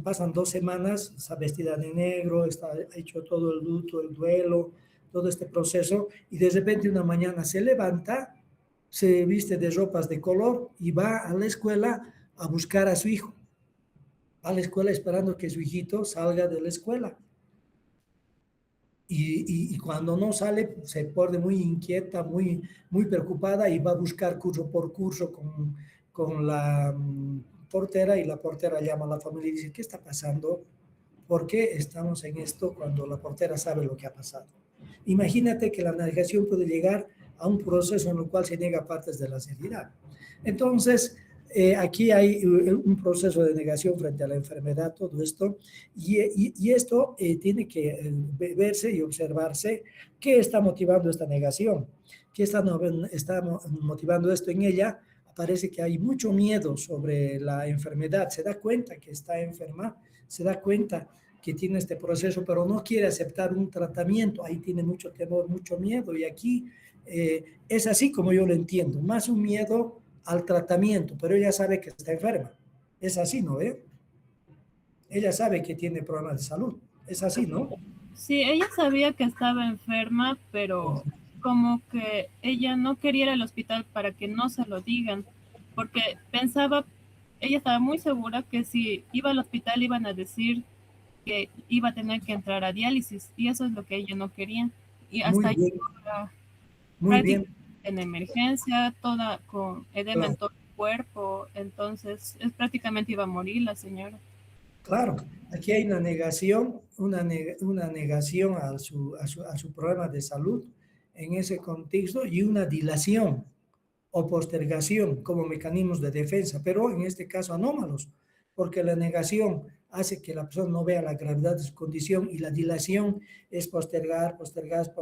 pasan 2 semanas, está vestida de negro, está hecho todo el luto, el duelo, todo este proceso, y de repente una mañana se levanta, se viste de ropas de color y va a la escuela a buscar a su hijo. Va a la escuela esperando que su hijito salga de la escuela. Y cuando no sale, se pone muy inquieta, muy preocupada y va a buscar curso por curso con la portera, y la portera llama a la familia y dice, ¿qué está pasando? ¿Por qué estamos en esto cuando la portera sabe lo que ha pasado? Imagínate que la negación puede llegar a un proceso en el cual se niega partes de la seriedad. Entonces, aquí hay un proceso de negación frente a la enfermedad, todo esto, y esto tiene que verse y observarse qué está motivando esta negación, qué está motivando esto en ella. Parece que hay mucho miedo sobre la enfermedad, se da cuenta que está enferma, se da cuenta que tiene este proceso, pero no quiere aceptar un tratamiento, ahí tiene mucho temor, mucho miedo, y aquí es así como yo lo entiendo, más un miedo al tratamiento, pero ella sabe que está enferma, es así, ¿no? Ella sabe que tiene problemas de salud, es así, ¿no? Sí, ella sabía que estaba enferma, pero como que ella no quería ir al hospital para que no se lo digan, porque pensaba, ella estaba muy segura que si iba al hospital iban a decir que iba a tener que entrar a diálisis, y eso es lo que ella no quería. Y Muy hasta bien, muy bien. prácticamente en emergencia, toda con edema en Claro, todo el cuerpo, entonces es prácticamente iba a morir la señora. claro. Aquí hay una negación, una negación a su problema de salud en ese contexto y una dilación o postergación como mecanismos de defensa, pero en este caso anómalos, porque la negación hace que la persona no vea la gravedad de su condición y la dilación es postergar, postergar,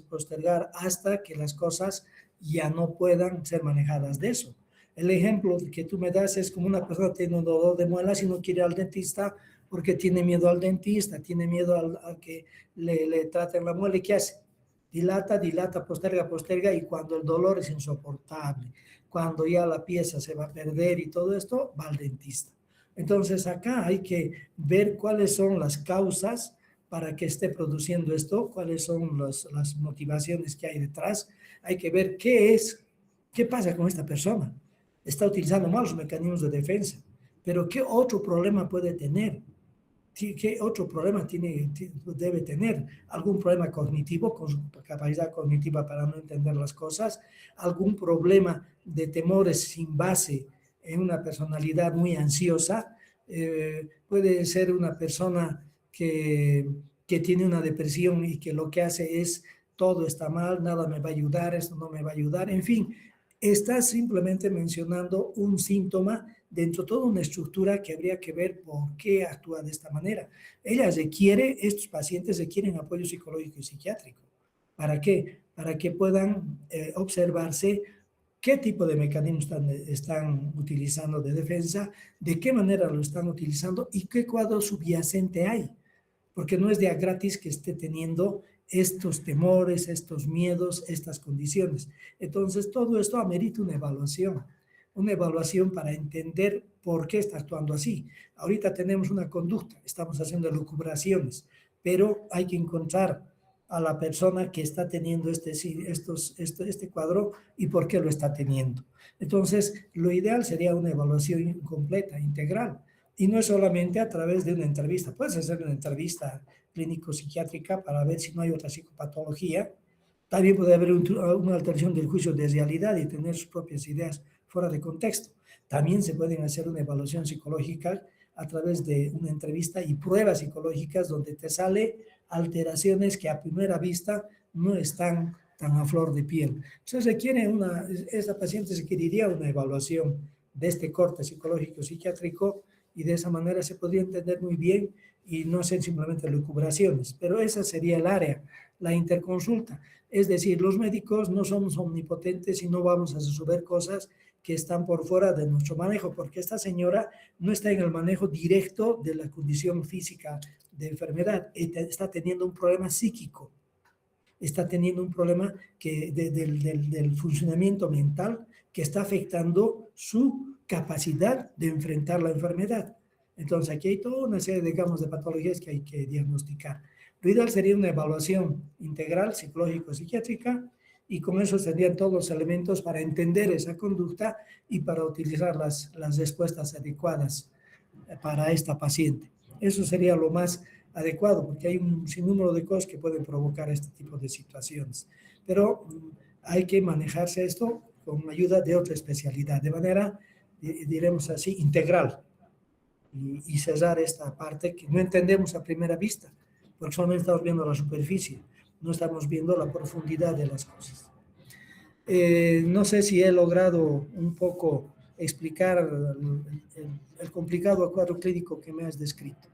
postergar hasta que las cosas ya no puedan ser manejadas de eso. El ejemplo que tú me das es como una persona tiene un dolor de muelas y no quiere ir al dentista porque tiene miedo al dentista, tiene miedo a que le traten la muela. ¿Y qué hace? Dilata, dilata, posterga, posterga, y cuando el dolor es insoportable, cuando ya la pieza se va a perder y todo esto, va al dentista. Entonces acá hay que ver cuáles son las causas para que esté produciendo esto, cuáles son las motivaciones que hay detrás. Hay que ver qué pasa con esta persona. Está utilizando mal los mecanismos de defensa, pero ¿qué otro problema puede tener? ¿Qué otro problema debe tener? ¿Algún problema cognitivo con su capacidad cognitiva para no entender las cosas? ¿Algún problema de temores sin base en una personalidad muy ansiosa? Puede ser una persona que tiene una depresión y que lo que hace es todo está mal, nada me va a ayudar, esto no me va a ayudar. En fin, está simplemente mencionando un síntoma dentro de toda una estructura que habría que ver por qué actúa de esta manera. Estos pacientes requieren apoyo psicológico y psiquiátrico. ¿Para qué? Para que puedan observarse qué tipo de mecanismos están utilizando de defensa, de qué manera lo están utilizando y qué cuadro subyacente hay. Porque no es de a gratis que esté teniendo estos temores, estos miedos, estas condiciones. Entonces, todo esto amerita una evaluación para entender por qué está actuando así. Ahorita tenemos una conducta, estamos haciendo lucubraciones, pero hay que encontrar a la persona que está teniendo este cuadro y por qué lo está teniendo. Entonces, lo ideal sería una evaluación completa, integral, y no es solamente a través de una entrevista. Puedes hacer una entrevista clínico-psiquiátrica para ver si no hay otra psicopatología. También puede haber una alteración del juicio de realidad y tener sus propias ideas fuera de contexto. También se pueden hacer una evaluación psicológica a través de una entrevista y pruebas psicológicas donde te sale alteraciones que a primera vista no están tan a flor de piel. Entonces esta paciente requeriría una evaluación de este corte psicológico psiquiátrico, y de esa manera se podría entender muy bien y no hacer simplemente lucubraciones. Pero esa sería el área, la interconsulta. Es decir, los médicos no somos omnipotentes y no vamos a resolver cosas que están por fuera de nuestro manejo, porque esta señora no está en el manejo directo de la condición física de enfermedad, está teniendo un problema psíquico, está teniendo un problema del funcionamiento mental que está afectando su capacidad de enfrentar la enfermedad. Entonces aquí hay toda una serie, digamos, de patologías que hay que diagnosticar. Lo ideal sería una evaluación integral, psicológico-psiquiátrica, y con eso serían todos los elementos para entender esa conducta y para utilizar las respuestas adecuadas para esta paciente. Eso sería lo más adecuado, porque hay un sinnúmero de cosas que pueden provocar este tipo de situaciones. Pero hay que manejarse esto con ayuda de otra especialidad, de manera, diremos así, integral. y cerrar esta parte que no entendemos a primera vista, porque solamente estamos viendo la superficie, no estamos viendo la profundidad de las cosas. No sé si he logrado un poco explicar el complicado cuadro clínico que me has descrito.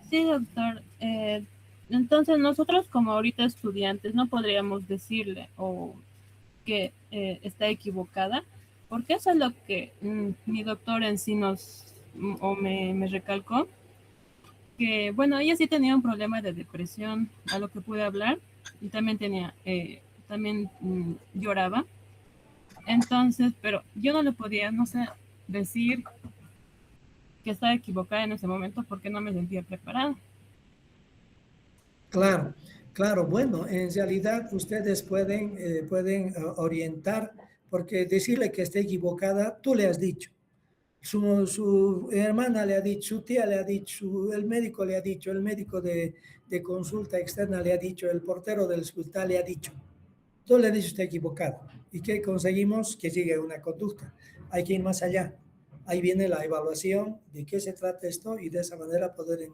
Sí, doctor. Entonces nosotros como ahorita estudiantes no podríamos decirle o que está equivocada, porque eso es lo que mi doctor en sí me recalcó, que bueno, ella sí tenía un problema de depresión, a lo que pude hablar, y también también lloraba. Entonces, pero yo no le podía, no sé, decir que estaba equivocada en ese momento porque no me sentía preparada. Claro, claro. Bueno, en realidad ustedes pueden orientar, porque decirle que esté equivocada, tú le has dicho. Su hermana le ha dicho, su tía le ha dicho, el médico le ha dicho, el médico de consulta externa le ha dicho, el portero del hospital le ha dicho. Tú le has dicho, está equivocado. ¿Y qué conseguimos? Que llegue a una conducta. Hay que ir más allá. Ahí viene la evaluación de qué se trata esto y de esa manera poder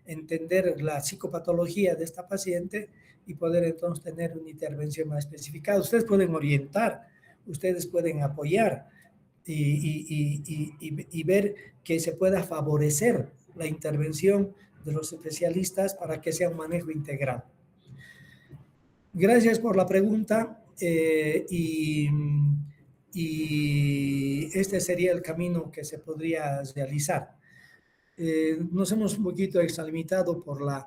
entender la psicopatología de esta paciente y poder entonces tener una intervención más especificada. Ustedes pueden orientar, ustedes pueden apoyar y ver que se pueda favorecer la intervención de los especialistas para que sea un manejo integral. Gracias por la pregunta y este sería el camino que se podría realizar. Nos hemos un poquito extralimitado por la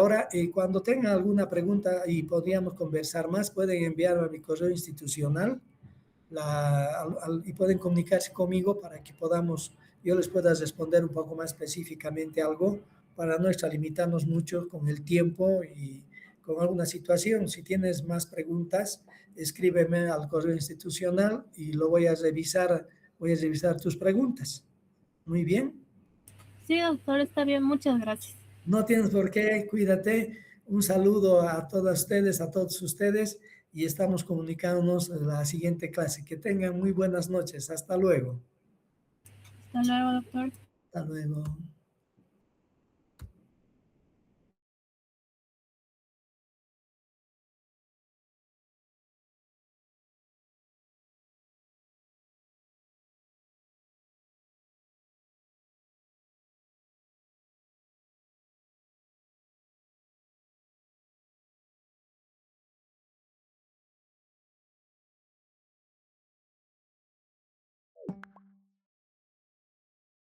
hora. Cuando tengan alguna pregunta y podríamos conversar más, pueden enviarme a mi correo institucional y pueden comunicarse conmigo para que yo les pueda responder un poco más específicamente algo para no extralimitarnos mucho con el tiempo y con alguna situación. Si tienes más preguntas, escríbeme al correo institucional y lo voy a revisar tus preguntas. Muy bien. Sí, doctor, está bien, muchas gracias. No tienes por qué, cuídate. Un saludo a todas ustedes, a todos ustedes y estamos comunicándonos en la siguiente clase. Que tengan muy buenas noches. Hasta luego. Hasta luego, doctor. Hasta luego.